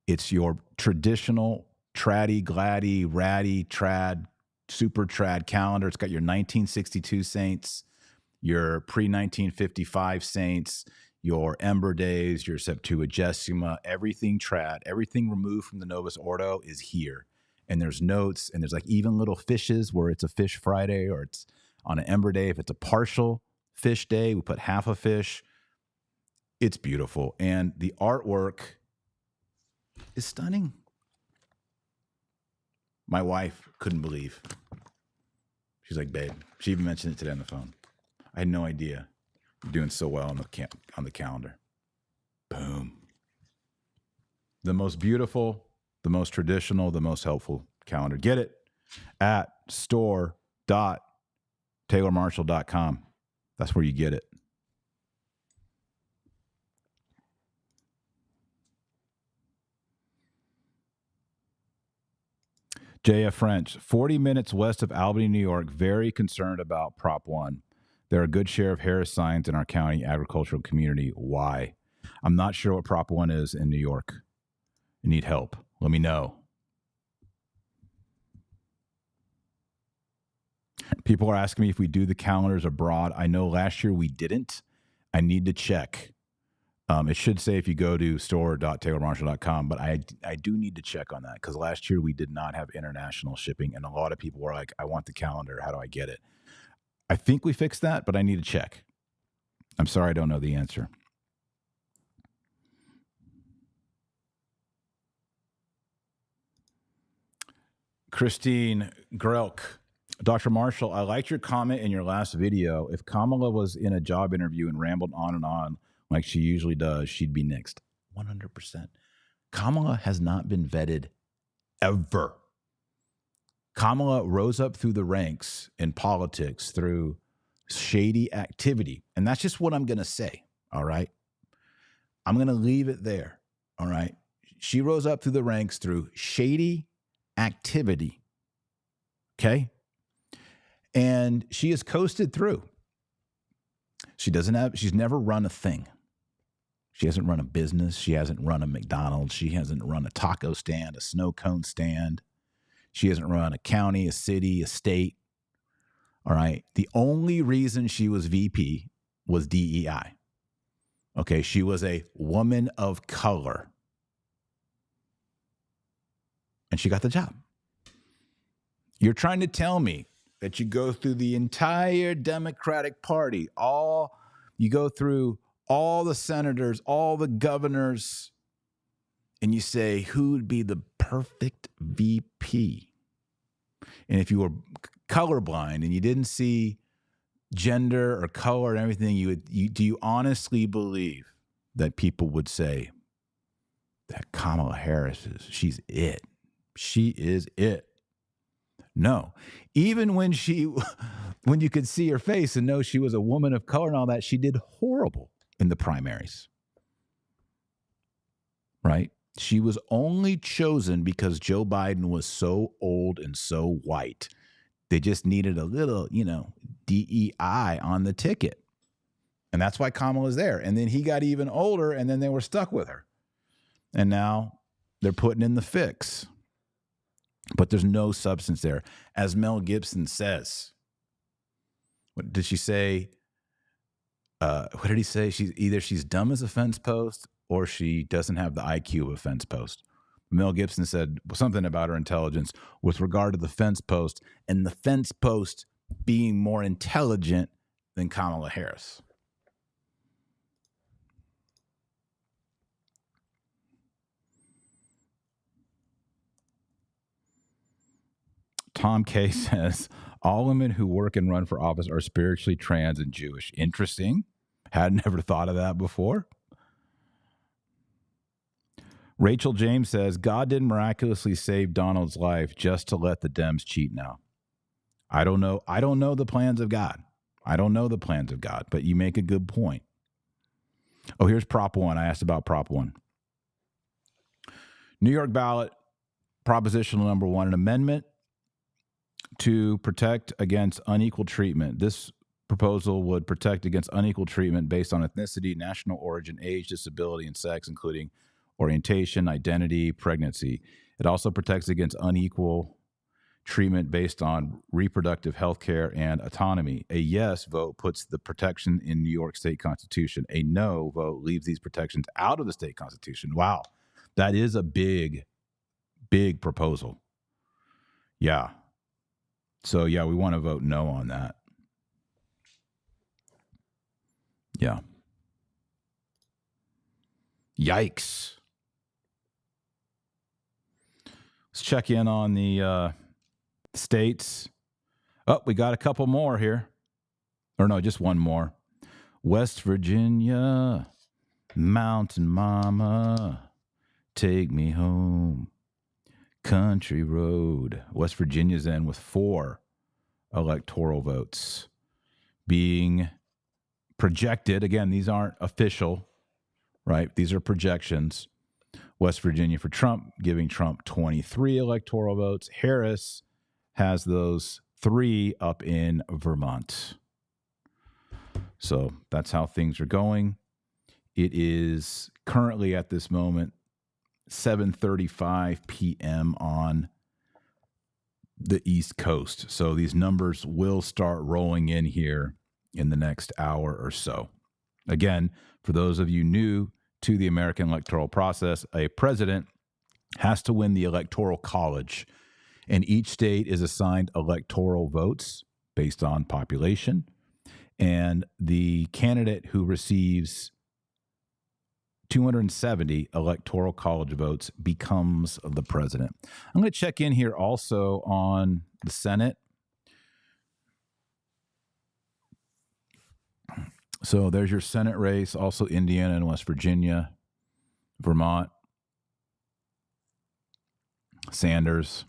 It's your traditional traddy, gladdy, ratty, trad, super trad calendar. It's got your 1962 saints, your pre-1955 saints, your Ember Days, your Septuagesima, everything trad, everything removed from the Novus Ordo is here. And there's notes, and there's like even little fishes where it's a fish Friday or it's on an Ember Day. If it's a partial fish day, we put half a fish. It's beautiful. And the artwork is stunning. My wife couldn't believe. She's like, babe, she even mentioned it today on the phone. I had no idea. You're doing so well on the calendar. Boom. The most beautiful, the most traditional, the most helpful calendar. Get it at store.taylormarshall.com. That's where you get it. JF French, 40 minutes west of Albany, New York, very concerned about Prop 1. There are a good share of Harris signs in our county agricultural community. Why? I'm not sure what Prop 1 is in New York. I need help. Let me know. People are asking me if we do the calendars abroad. I know last year we didn't. I need to check. It should say if you go to store.taylormarshall.com, but I do need to check on that because last year we did not have international shipping, and a lot of people were like, I want the calendar. How do I get it? I think we fixed that, but I need to check. I'm sorry I don't know the answer. Christine Grelk. Dr. Marshall, I liked your comment in your last video. If Kamala was in a job interview and rambled on like she usually does, she'd be next. 100%. Kamala has not been vetted ever. Kamala rose up through the ranks in politics through shady activity. And that's just what I'm going to say, all right? I'm going to leave it there, all right? She rose up through the ranks through shady activity, okay? And she has coasted through. She's never run a thing. She hasn't run a business. She hasn't run a McDonald's. She hasn't run a taco stand, a snow cone stand. She hasn't run a county, a city, a state. All right. The only reason she was VP was DEI. Okay. She was a woman of color. And she got the job. You're trying to tell me that you go through the entire Democratic Party, you go through all the senators, all the governors, and you say, who would be the perfect VP? And if you were colorblind and you didn't see gender or color and everything, do you honestly believe that people would say that Kamala Harris she's it? She is it. No. Even when when you could see her face and know she was a woman of color and all that, she did horrible in the primaries. Right? She was only chosen because Joe Biden was so old and so white. They just needed a little, DEI on the ticket. And that's why Kamala's there. And then he got even older, and then they were stuck with her. And now they're putting in the fix. But there's no substance there. As Mel Gibson says, what did she say? What did he say? She's dumb as a fence post or she doesn't have the IQ of a fence post. Mel Gibson said something about her intelligence with regard to the fence post and the fence post being more intelligent than Kamala Harris. Tom K says, all women who work and run for office are spiritually trans and Jewish. Interesting. Had never thought of that before. Rachel James says, God didn't miraculously save Donald's life just to let the Dems cheat now. I don't know. I don't know the plans of God. I don't know the plans of God, but you make a good point. Oh, here's Prop 1. I asked about Prop 1. New York ballot, propositional number 1, an amendment to protect against unequal treatment. This proposal would protect against unequal treatment based on ethnicity, national origin, age, disability, and sex, including orientation, identity, pregnancy. It also protects against unequal treatment based on reproductive health care and autonomy. A yes vote puts the protection in New York State Constitution. A no vote leaves these protections out of the state constitution. Wow. That is a big, big proposal. Yeah. So, yeah, we want to vote no on that. Yeah. Yikes. Let's check in on the states. Oh, we got a couple more here. Or no, just one more. West Virginia, Mountain Mama, take me home. Country Road. West Virginia's in with 4 electoral votes being projected. Again, these aren't official, right? These are projections. West Virginia for Trump, giving Trump 23 electoral votes. Harris has those 3 up in Vermont. So that's how things are going. It is currently at this moment 7:35 p.m. on the East Coast. So these numbers will start rolling in here in the next hour or so. Again, for those of you new to the American electoral process, a president has to win the Electoral College, and each state is assigned electoral votes based on population. And the candidate who receives 270 electoral college votes becomes the president. I'm going to check in here also on the Senate. So there's your Senate race, also Indiana and West Virginia, Vermont, Sanders.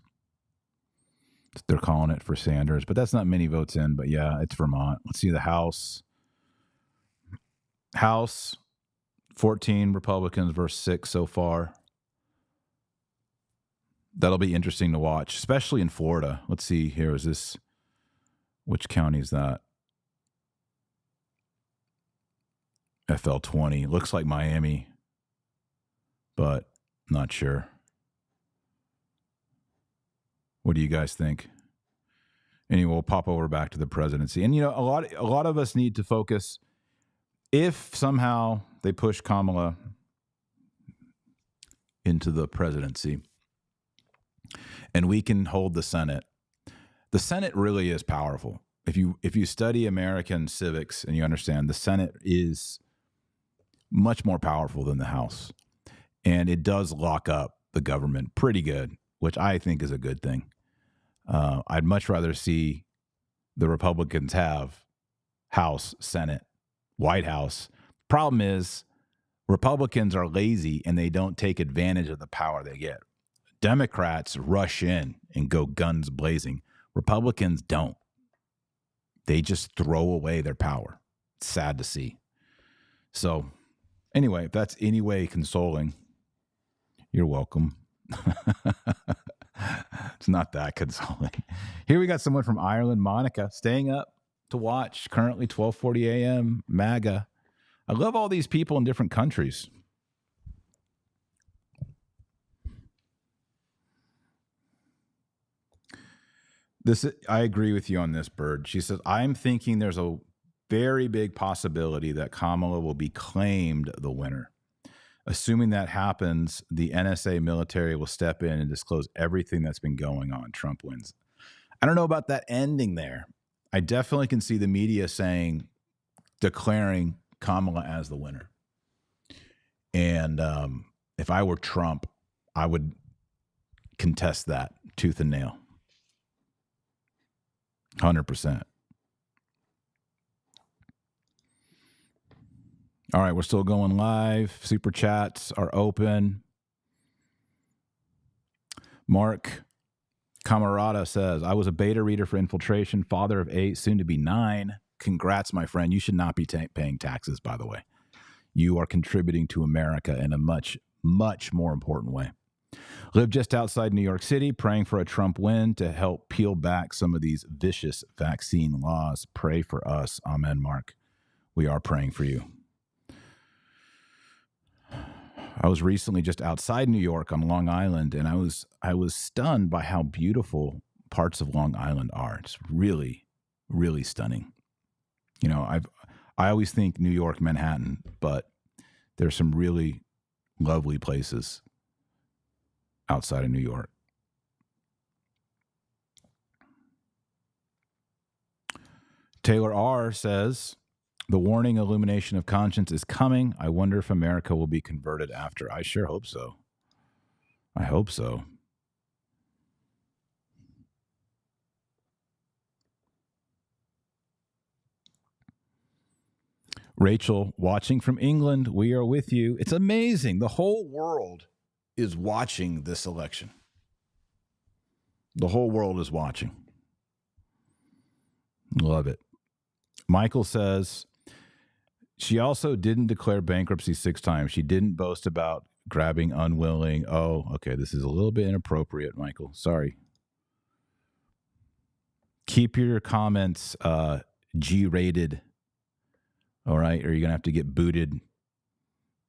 They're calling it for Sanders, but that's not many votes in, but yeah, it's Vermont. Let's see the House. House, 14 Republicans versus 6 so far. That'll be interesting to watch, especially in Florida. Let's see here. Is this, which county is that? FL20. Looks like Miami, but not sure. What do you guys think? Anyway, we'll pop over back to the presidency. And, a lot of us need to focus. If somehow they push Kamala into the presidency and we can hold the Senate really is powerful. If you study American civics and you understand, the Senate is much more powerful than the House. And it does lock up the government pretty good, which I think is a good thing. I'd much rather see the Republicans have House, Senate, White House. Problem is, Republicans are lazy and they don't take advantage of the power they get. Democrats rush in and go guns blazing. Republicans don't. They just throw away their power. It's sad to see. So, anyway, if that's any way consoling, you're welcome. It's not that consoling. Here we got someone from Ireland, Monica, staying up to watch. Currently 12:40 a.m. MAGA. I love all these people in different countries. I agree with you on this, Bird. She says, I'm thinking there's a very big possibility that Kamala will be claimed the winner. Assuming that happens, the NSA military will step in and disclose everything that's been going on. Trump wins. I don't know about that ending there. I definitely can see the media declaring Kamala as the winner. And if I were Trump, I would contest that tooth and nail. 100%. All right, we're still going live. Super chats are open. Mark Camarada says, I was a beta reader for Infiltration, father of 8, soon to be 9. Congrats, my friend. You should not be paying taxes, by the way. You are contributing to America in a much, much more important way. Live just outside New York City, praying for a Trump win to help peel back some of these vicious vaccine laws. Pray for us. Amen, Mark. We are praying for you. I was recently just outside New York on Long Island, and I was stunned by how beautiful parts of Long Island are. It's really, really stunning. You know, I always think New York, Manhattan, but there's some really lovely places outside of New York. Taylor R. says, the warning illumination of conscience is coming. I wonder if America will be converted after. I sure hope so. I hope so. Rachel, watching from England, we are with you. It's amazing. The whole world is watching this election. The whole world is watching. Love it. Michael says, she also didn't declare bankruptcy 6 times. She didn't boast about grabbing unwilling. Oh, okay. This is a little bit inappropriate, Michael. Sorry. Keep your comments G-rated. All right. Or you're going to have to get booted.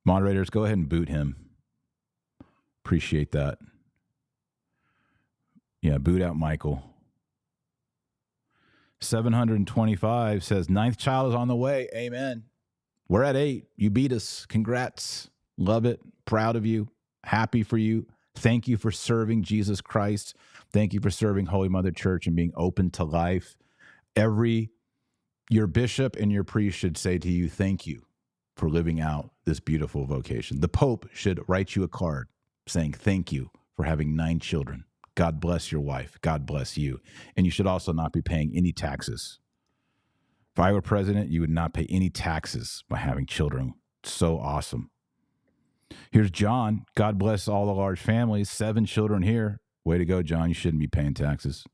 Moderators, go ahead and boot him. Appreciate that. Yeah, boot out Michael. 725 says, 9th child is on the way. Amen. We're at 8. You beat us. Congrats. Love it. Proud of you. Happy for you. Thank you for serving Jesus Christ. Thank you for serving Holy Mother Church and being open to life. Your bishop and your priest should say to you, thank you for living out this beautiful vocation. The Pope should write you a card saying thank you for having 9 children. God bless your wife. God bless you. And you should also not be paying any taxes. If I were president, you would not pay any taxes by having children. So awesome. Here's John. God bless all the large families. 7 children here. Way to go, John. You shouldn't be paying taxes.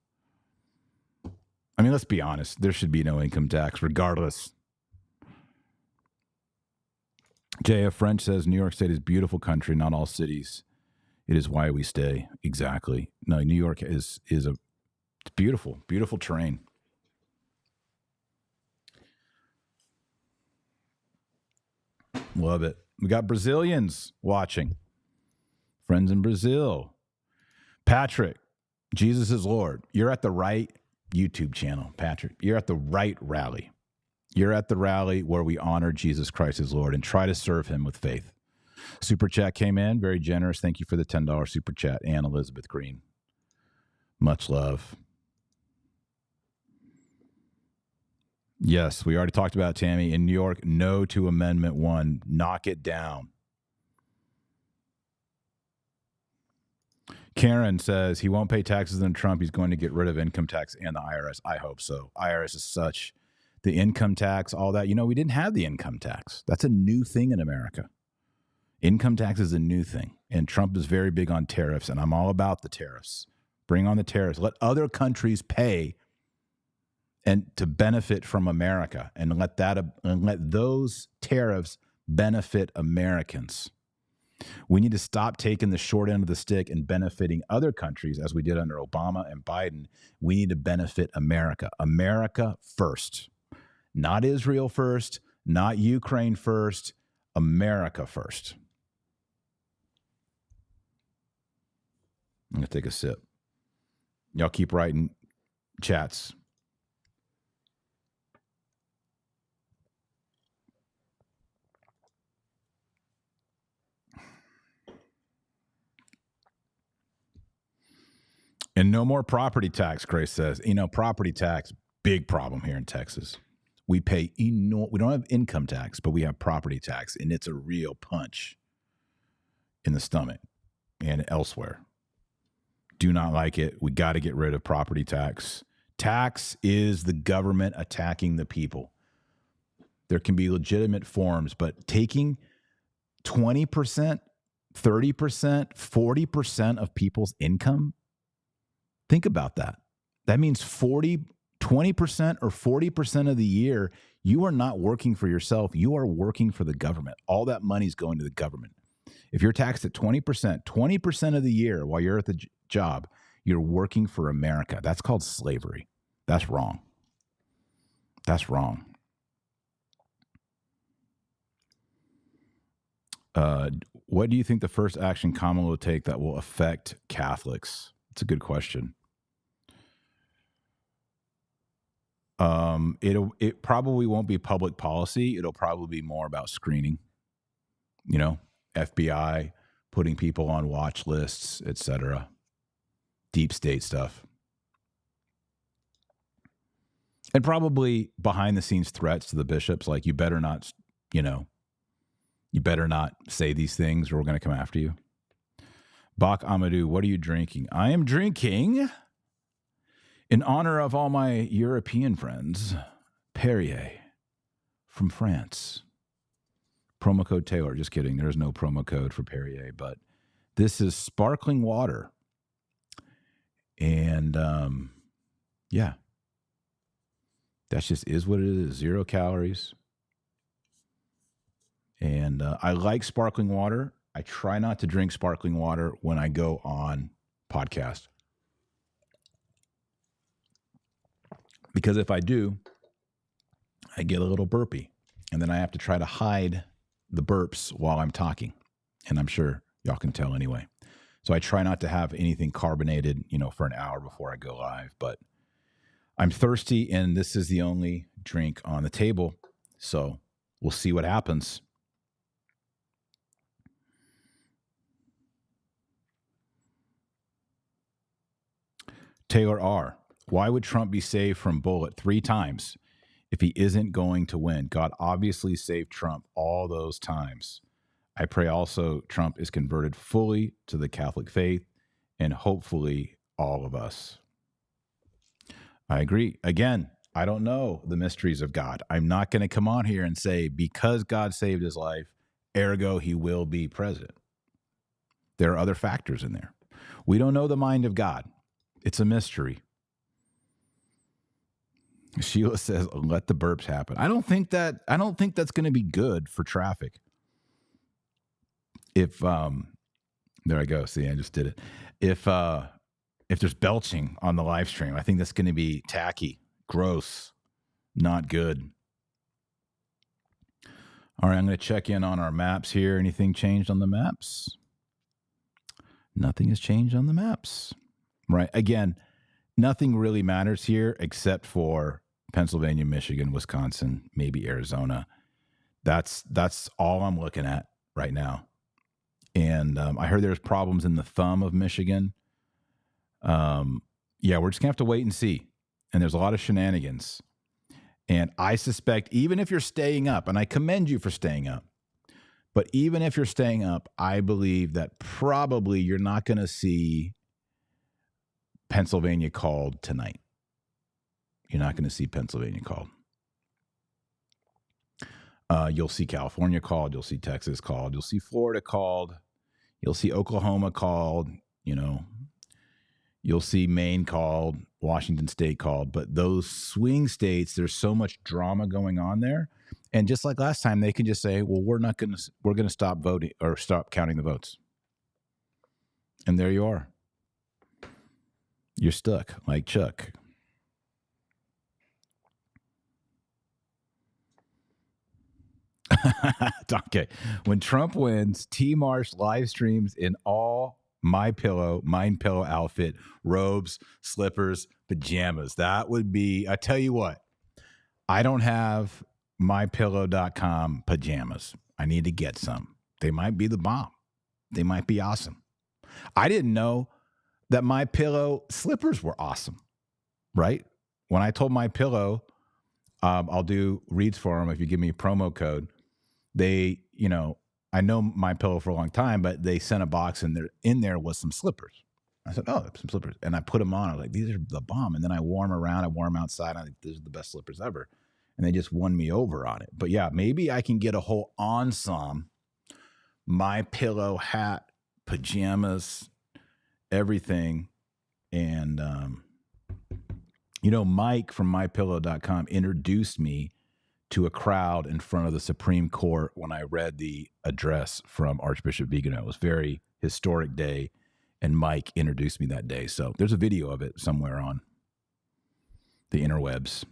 I mean, let's be honest. There should be no income tax, regardless. J.F. French says, New York State is a beautiful country, not all cities. It is why we stay. Exactly. No, New York it's beautiful, beautiful terrain. Love it. We got Brazilians watching. Friends in Brazil. Patrick, Jesus is Lord. You're at the right YouTube channel, Patrick. You're at the right rally. You're at the rally where we honor Jesus Christ as Lord and try to serve him with faith. Super chat came in. Very generous. Thank you for the $10 super chat. Ann Elizabeth Green. Much love. Yes, we already talked about Tammy. In New York, no to Amendment 1. Knock it down. Karen says he won't pay taxes on Trump. He's going to get rid of income tax and the IRS. I hope so. IRS is such, the income tax, all that. We didn't have the income tax. That's a new thing in America. Income tax is a new thing. And Trump is very big on tariffs, and I'm all about the tariffs. Bring on the tariffs. Let other countries pay and to benefit from America, and let those tariffs benefit Americans. We need to stop taking the short end of the stick and benefiting other countries as we did under Obama and Biden. We need to benefit America. America first. Not Israel first, not Ukraine first, America first. I'm going to take a sip. Y'all keep writing chats. And no more property tax, Grace says. Property tax, big problem here in Texas. We pay we don't have income tax, but we have property tax, and it's a real punch in the stomach and elsewhere. Do not like it. We got to get rid of property tax. Tax is the government attacking the people. There can be legitimate forms, but taking 20%, 30%, 40% of people's income, think about that. That means 20% or 40% of the year, you are not working for yourself. You are working for the government. All that money is going to the government. If you're taxed at 20% of the year while you're at the job, you're working for America. That's called slavery. That's wrong. That's wrong. What do you think the first action Kamala will take that will affect Catholics? It's a good question. It probably won't be public policy. It'll probably be more about screening. FBI, putting people on watch lists, etc. Deep state stuff. And probably behind the scenes threats to the bishops, like you better not say these things or we're going to come after you. Bach Amadou, what are you drinking? I am drinking, in honor of all my European friends, Perrier from France. Promo code Taylor. Just kidding. There's no promo code for Perrier, but this is sparkling water. And yeah, that just is what it is. 0 calories. And I like sparkling water. I try not to drink sparkling water when I go on podcast. Because if I do, I get a little burpy. And then I have to try to hide the burps while I'm talking. And I'm sure y'all can tell anyway. So I try not to have anything carbonated, for an hour before I go live. But I'm thirsty, and this is the only drink on the table. So we'll see what happens. Taylor R. Why would Trump be saved from bullet 3 times if he isn't going to win? God obviously saved Trump all those times. I pray also Trump is converted fully to the Catholic faith, and hopefully all of us. I agree. Again, I don't know the mysteries of God. I'm not going to come on here and say, because God saved his life, ergo he will be president. There are other factors in there. We don't know the mind of God. It's a mystery. Sheila says, let the burps happen. I don't think that's going to be good for traffic. If there I go. See, I just did it. If there's belching on the live stream, I think that's going to be tacky, gross, not good. All right, I'm going to check in on our maps here. Anything changed on the maps? Nothing has changed on the maps. Right. Again, nothing really matters here except for Pennsylvania, Michigan, Wisconsin, maybe Arizona. That's all I'm looking at right now. And I heard there's problems in the thumb of Michigan. Yeah, we're just going to have to wait and see. And there's a lot of shenanigans. And I suspect even if you're staying up, and I commend you for staying up, but even if you're staying up, I believe that probably you're not going to see Pennsylvania called tonight. You're not going to see Pennsylvania called. You'll see California called. You'll see Texas called. You'll see Florida called. You'll see Oklahoma called. You'll see Maine called, Washington State called. But those swing states, there's so much drama going on there. And just like last time, they can just say, well, we're going to stop voting or stop counting the votes. And there you are. You're stuck like Chuck. Okay. When Trump wins, T. Marsh live streams in all Mind Pillow outfit, robes, slippers, pajamas. That would be, I tell you what, I don't have mypillow.com pajamas. I need to get some. They might be the bomb. They might be awesome. I didn't know that My Pillow slippers were awesome, right? When I told My Pillow, I'll do reads for them if you give me a promo code. They, I know My Pillow for a long time, but they sent a box and in there was some slippers. I said, oh, some slippers. And I put them on. I was like, these are the bomb. And then I wore them around. I wore them outside. I think these are the best slippers ever. And they just won me over on it. But yeah, maybe I can get a whole ensemble, My Pillow hat, pajamas, everything. And, Mike from mypillow.com introduced me to a crowd in front of the Supreme Court when I read the address from Archbishop Vigano. It was a very historic day, and Mike introduced me that day. So there's a video of it somewhere on the interwebs.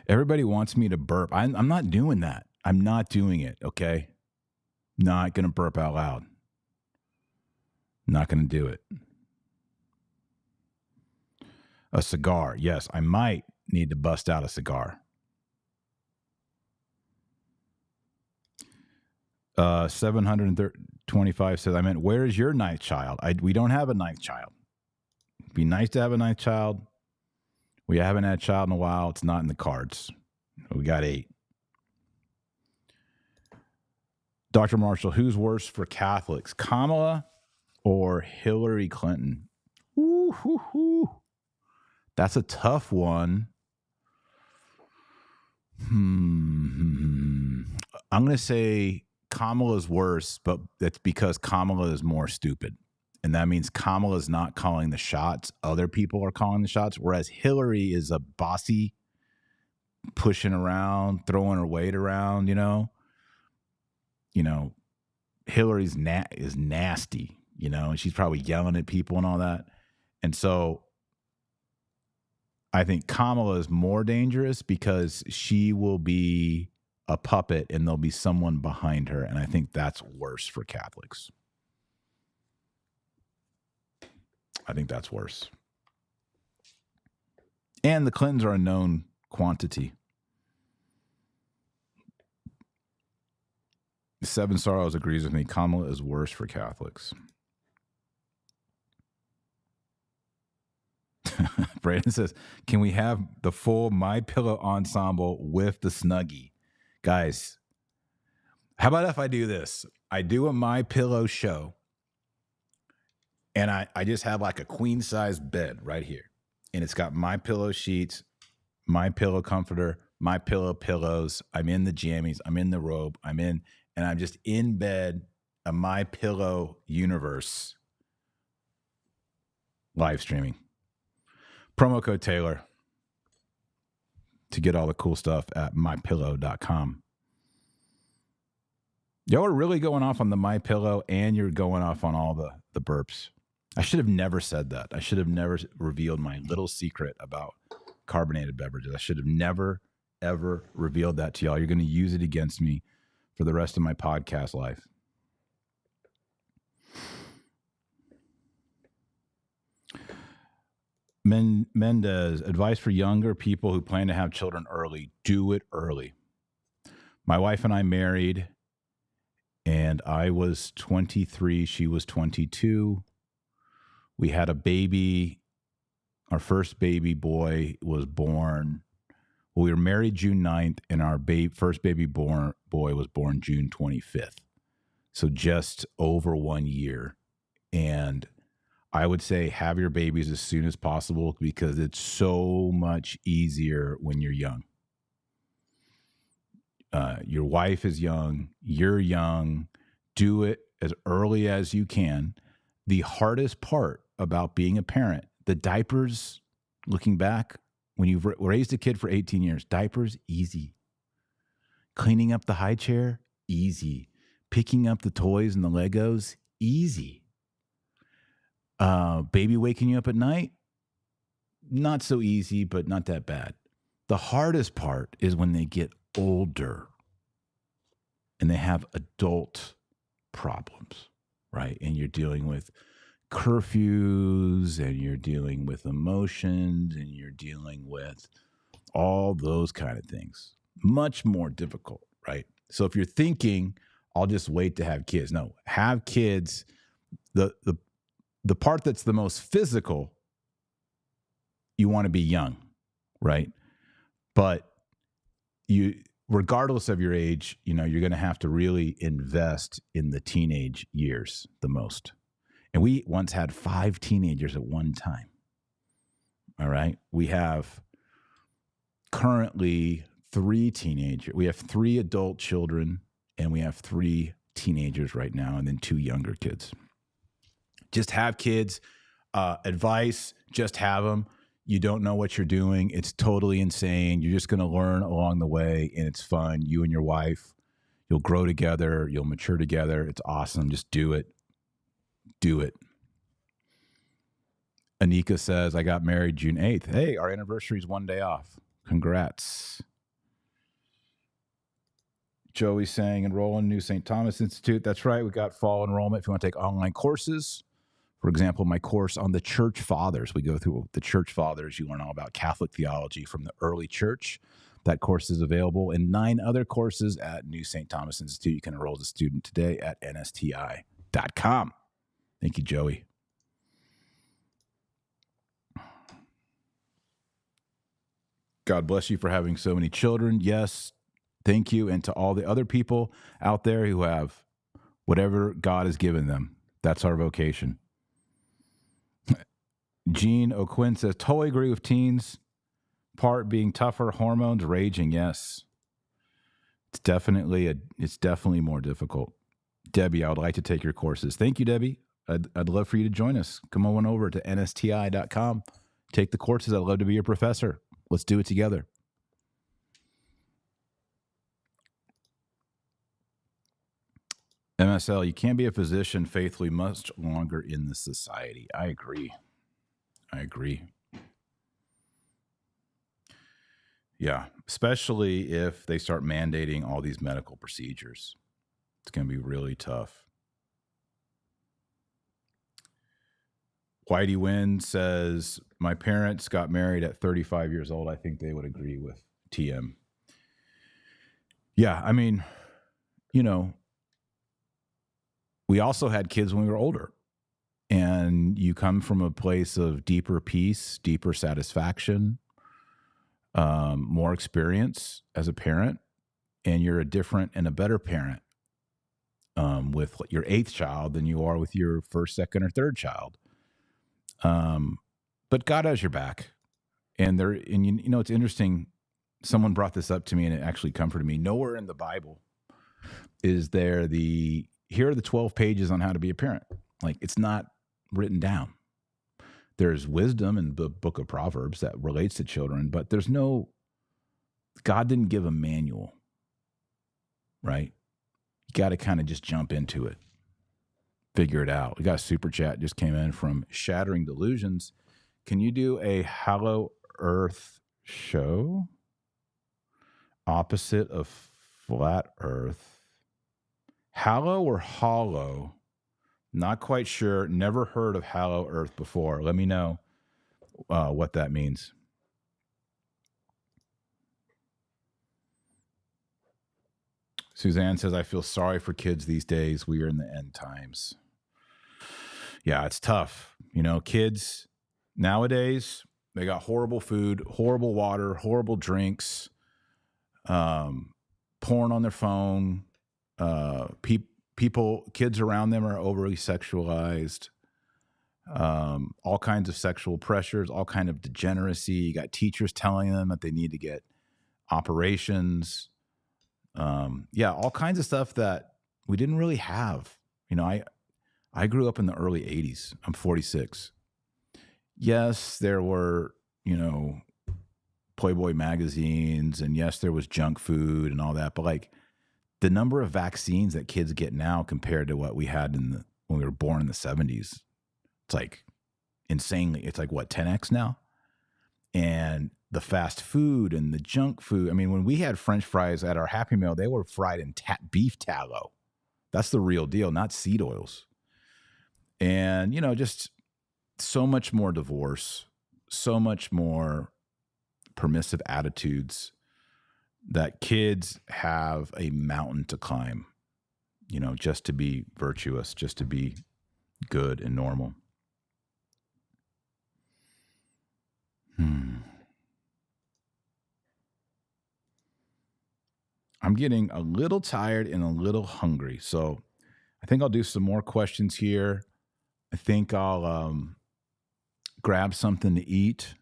Everybody wants me to burp. I'm not doing that. I'm not doing it, okay? Not going to burp out loud. Not going to do it. A cigar. Yes, I might need to bust out a cigar. 725 says, I meant, where is your ninth child? We don't have a ninth child. It'd be nice to have a ninth child. We haven't had a child in a while. It's not in the cards. We got 8. Dr. Marshall, who's worse for Catholics, Kamala or Hillary Clinton? Ooh. That's a tough one. I'm going to say Kamala's worse, but that's because Kamala is more stupid. And that means Kamala is not calling the shots. Other people are calling the shots. Whereas Hillary is a bossy, pushing around, throwing her weight around, Hillary's is nasty, and she's probably yelling at people and all that. And so I think Kamala is more dangerous because she will be a puppet and there'll be someone behind her. And I think that's worse for Catholics. I think that's worse. And the Clintons are a known quantity. Seven Sorrows agrees with me. Kamala is worse for Catholics. Brandon says, can we have the full My Pillow ensemble with the Snuggie? Guys, how about if I do this? I do a My Pillow show, and I just have like a queen size bed right here. And it's got My Pillow sheets, My Pillow comforter, My Pillow pillows. I'm in the jammies. I'm in the robe. and I'm just in bed, a My Pillow universe live streaming. Promo code Taylor to get all the cool stuff at mypillow.com. Y'all are really going off on the My Pillow, and you're going off on all the burps. I should have never said that. I should have never revealed my little secret about carbonated beverages. I should have never, ever revealed that to y'all. You're going to use it against me for the rest of my podcast life. Mendez, advice for younger people who plan to have children early. Do it early. My wife and I married, and I was 23. She was 22. We had a baby. Our first baby boy was born. Well, we were married June 9th, and our first baby boy was born June 25th. So just over 1 year. And I would say have your babies as soon as possible because it's so much easier when you're young. Your wife is young, you're young. Do it as early as you can. The hardest part about being a parent, the diapers, looking back, when you've raised a kid for 18 years, diapers, easy. Cleaning up the high chair, easy. Picking up the toys and the Legos, easy. Baby waking you up at night, not so easy, but not that bad. The hardest part is when they get older and they have adult problems, right? And you're dealing with curfews and you're dealing with emotions and you're dealing with all those kind of things. Much more difficult, right? So if you're thinking, I'll just wait to have kids. No, have kids. The part that's the most physical, you want to be young, right? But regardless of your age, you're going to have to really invest in the teenage years the most. And we once had 5 teenagers at one time. All right. We have currently 3 teenagers. We have 3 adult children and we have 3 teenagers right now and then 2 younger kids. Just have kids. Advice, just have them. You don't know what you're doing. It's totally insane. You're just going to learn along the way, and it's fun. You and your wife, you'll grow together. You'll mature together. It's awesome. Just do it. Do it. Anika says, I got married June 8th. Hey, our anniversary is 1 day off. Congrats. Joey's saying, enroll in New St. Thomas Institute. That's right. We got fall enrollment if you want to take online courses. For example, my course on the Church Fathers, we go through the Church Fathers. You learn all about Catholic theology from the early church. That course is available and 9 other courses at New St. Thomas Institute. You can enroll as a student today at nsti.com. Thank you, Joey. God bless you for having so many children. Yes, thank you. And to all the other people out there who have whatever God has given them, that's our vocation. Gene O'Quinn says, totally agree with teens. Part being tougher, hormones raging. Yes, it's definitely more difficult. Debbie, I would like to take your courses. Thank you, Debbie. I'd love for you to join us. Come on over to nsti.com. Take the courses. I'd love to be your professor. Let's do it together. MSL, you can't be a physician faithfully much longer in this society. I agree. Yeah, especially if they start mandating all these medical procedures. It's going to be really tough. Whitey Wynn says, my parents got married at 35 years old. I think they would agree with TM. Yeah, I mean, we also had kids when we were older. And you come from a place of deeper peace, deeper satisfaction, more experience as a parent, and you're a different and a better parent with your 8th child than you are with your 1st, 2nd, or 3rd child. But God has your back. And it's interesting. Someone brought this up to me and it actually comforted me. Nowhere in the Bible is there here are the 12 pages on how to be a parent. Like, it's not written down. There's wisdom in the book of Proverbs that relates to children, but God didn't give a manual, right? You got to kind of just jump into it, figure it out. We got a super chat just came in from Shattering Delusions. Can you do a Hollow Earth show opposite of Flat Earth? Hallow or hollow? Not quite sure. Never heard of Hollow Earth before. Let me know what that means. Suzanne says, I feel sorry for kids these days. We are in the end times. Yeah, it's tough. Kids nowadays, they got horrible food, horrible water, horrible drinks, porn on their phone, kids around them are overly sexualized. All kinds of sexual pressures, all kind of degeneracy. You got teachers telling them that they need to get operations. All kinds of stuff that we didn't really have. I grew up in the early 80s. I'm 46. Yes, there were, Playboy magazines, and yes, there was junk food and all that, but like the number of vaccines that kids get now compared to what we had when we were born in the 70s, it's like insanely. It's like what, 10x now? And the fast food and the junk food. I mean, when we had French fries at our Happy Meal, they were fried in beef tallow. That's the real deal, not seed oils. And, just so much more divorce, so much more permissive attitudes, that kids have a mountain to climb, just to be virtuous, just to be good and normal. I'm getting a little tired and a little hungry, so I think I'll do some more questions here. I think I'll grab something to eat,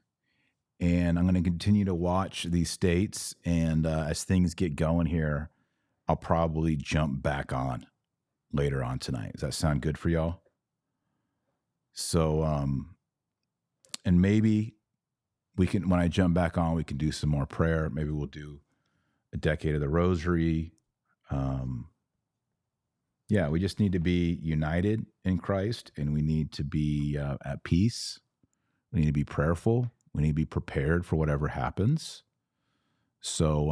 and I'm going to continue to watch these states. And as things get going here, I'll probably jump back on later on tonight. Does that sound good for y'all? So, and maybe we can, when I jump back on, we can do some more prayer. Maybe we'll do a decade of the Rosary. We just need to be united in Christ, and we need to be at peace. We need to be prayerful. We need to be prepared for whatever happens. So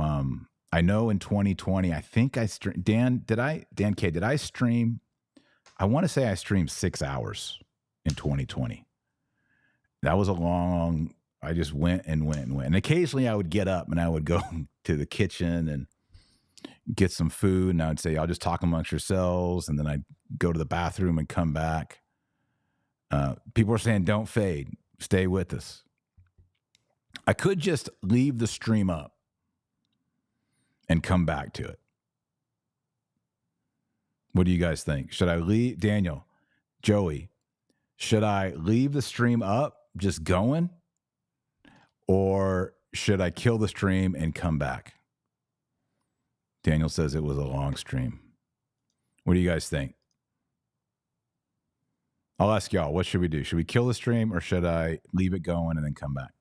I know in 2020, I think I streamed. Dan K, did I stream? I want to say I streamed 6 hours in 2020. That was a long. I just went and went and went. And occasionally I would get up and I would go to the kitchen and get some food. And I would say, "Y'all just talk amongst yourselves." And then I'd go to the bathroom and come back. People are saying, "Don't fade. Stay with us." I could just leave the stream up and come back to it. What do you guys think? Should I leave? Daniel, Joey, should I leave the stream up just going? Or should I kill the stream and come back? Daniel says it was a long stream. What do you guys think? I'll ask y'all, what should we do? Should we kill the stream, or should I leave it going and then come back?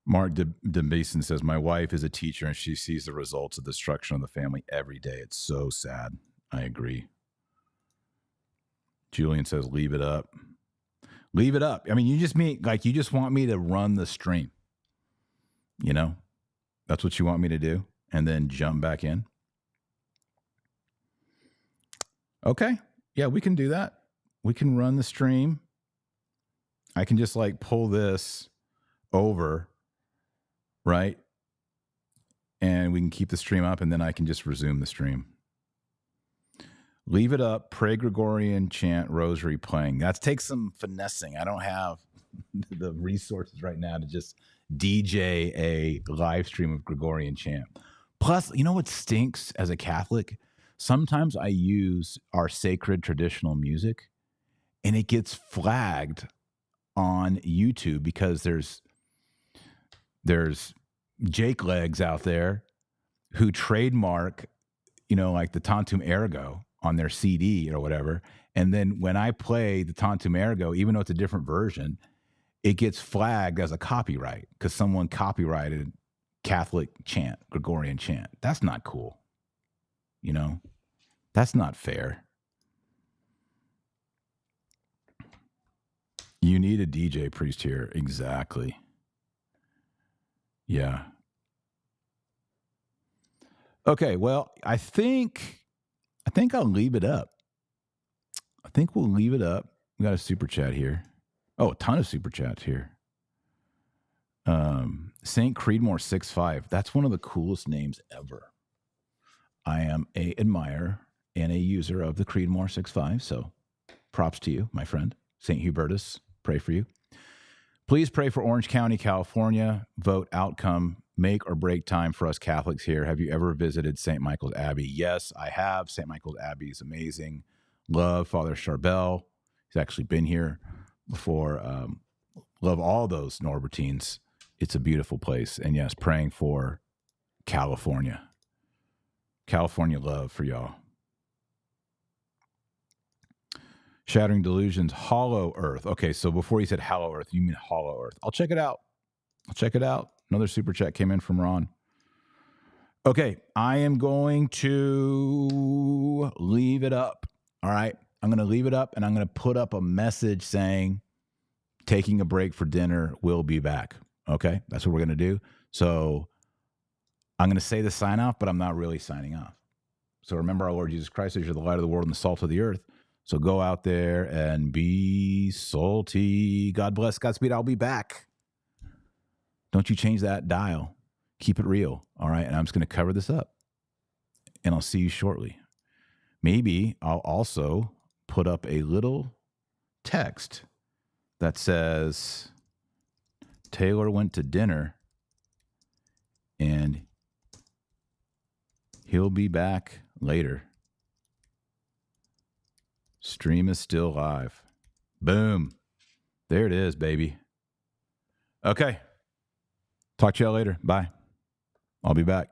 Mark DeBasin says, my wife is a teacher and she sees the results of the destruction of the family every day. It's so sad. I agree. Julian says, leave it up. Leave it up. I mean, you just want me to run the stream. That's what you want me to do, and then jump back in. Okay. Yeah, we can do that. We can run the stream. I can just pull this over, right? And we can keep the stream up, and then I can just resume the stream. Leave it up, pray Gregorian chant, Rosary playing. That takes some finessing. I don't have the resources right now to just DJ a live stream of Gregorian chant. Plus, you know what stinks as a Catholic? Sometimes I use our sacred traditional music, and it gets flagged on YouTube because there's Jake Legs out there who trademark, the Tantum Ergo on their CD or whatever. And then when I play the Tantum Ergo, even though it's a different version, it gets flagged as a copyright because someone copyrighted Catholic chant, Gregorian chant. That's not cool. That's not fair. You need a DJ priest here. Exactly. Yeah. Okay, well, I think I'll leave it up. I think we'll leave it up. We got a super chat here. Oh, a ton of super chats here. St. Creedmoor 65. That's one of the coolest names ever. I am a admirer and a user of the Creedmoor 65, so props to you, my friend. St. Hubertus, pray for you. Please pray for Orange County, California. Vote outcome make or break time for us Catholics here. Have you ever visited St. Michael's Abbey? Yes, I have. St. Michael's Abbey is amazing. Love Father Charbel. He's actually been here before. Love all those Norbertines. It's a beautiful place. And yes, praying for California. California love for y'all. Shattering Delusions, Hollow Earth. Okay, so before you said Hollow Earth, you mean Hollow Earth. I'll check it out. Another super chat came in from Ron. Okay, I am going to leave it up. All right, I'm going to leave it up and I'm going to put up a message saying, taking a break for dinner, we'll be back. Okay, that's what we're going to do. So I'm going to say the sign off, but I'm not really signing off. So remember our Lord Jesus Christ as you're the light of the world and the salt of the earth. So go out there and be salty. God bless. Godspeed. I'll be back. Don't you change that dial. Keep it real. All right. And I'm just going to cover this up. And I'll see you shortly. Maybe I'll also put up a little text that says, Taylor went to dinner and he'll be back later. Stream is still live. Boom. There it is, baby. Okay. Talk to y'all later. Bye. I'll be back.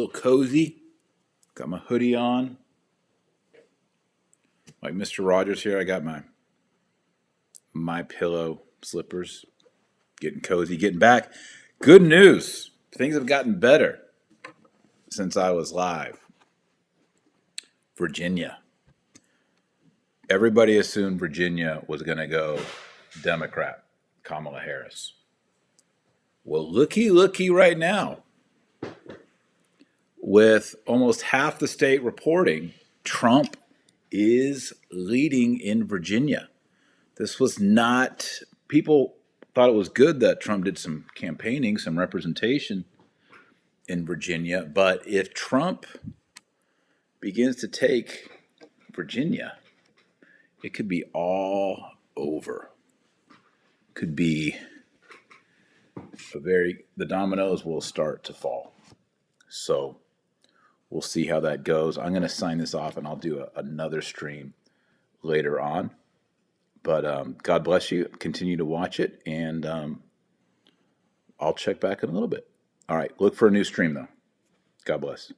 little cozy. Got my hoodie on. Like Mr. Rogers here, I got my pillow slippers. Getting cozy, getting back. Good news. Things have gotten better since I was live. Virginia. Everybody assumed Virginia was going to go Democrat, Kamala Harris. Well, looky right now. With almost half the state reporting, Trump is leading in Virginia. This was not, people thought it was good that Trump did some campaigning, some representation in Virginia. But if Trump begins to take Virginia, it could be all over. Could be the dominoes will start to fall. So we'll see how that goes. I'm going to sign this off and I'll do another stream later on. But God bless you. Continue to watch it, and I'll check back in a little bit. All right, look for a new stream, though. God bless.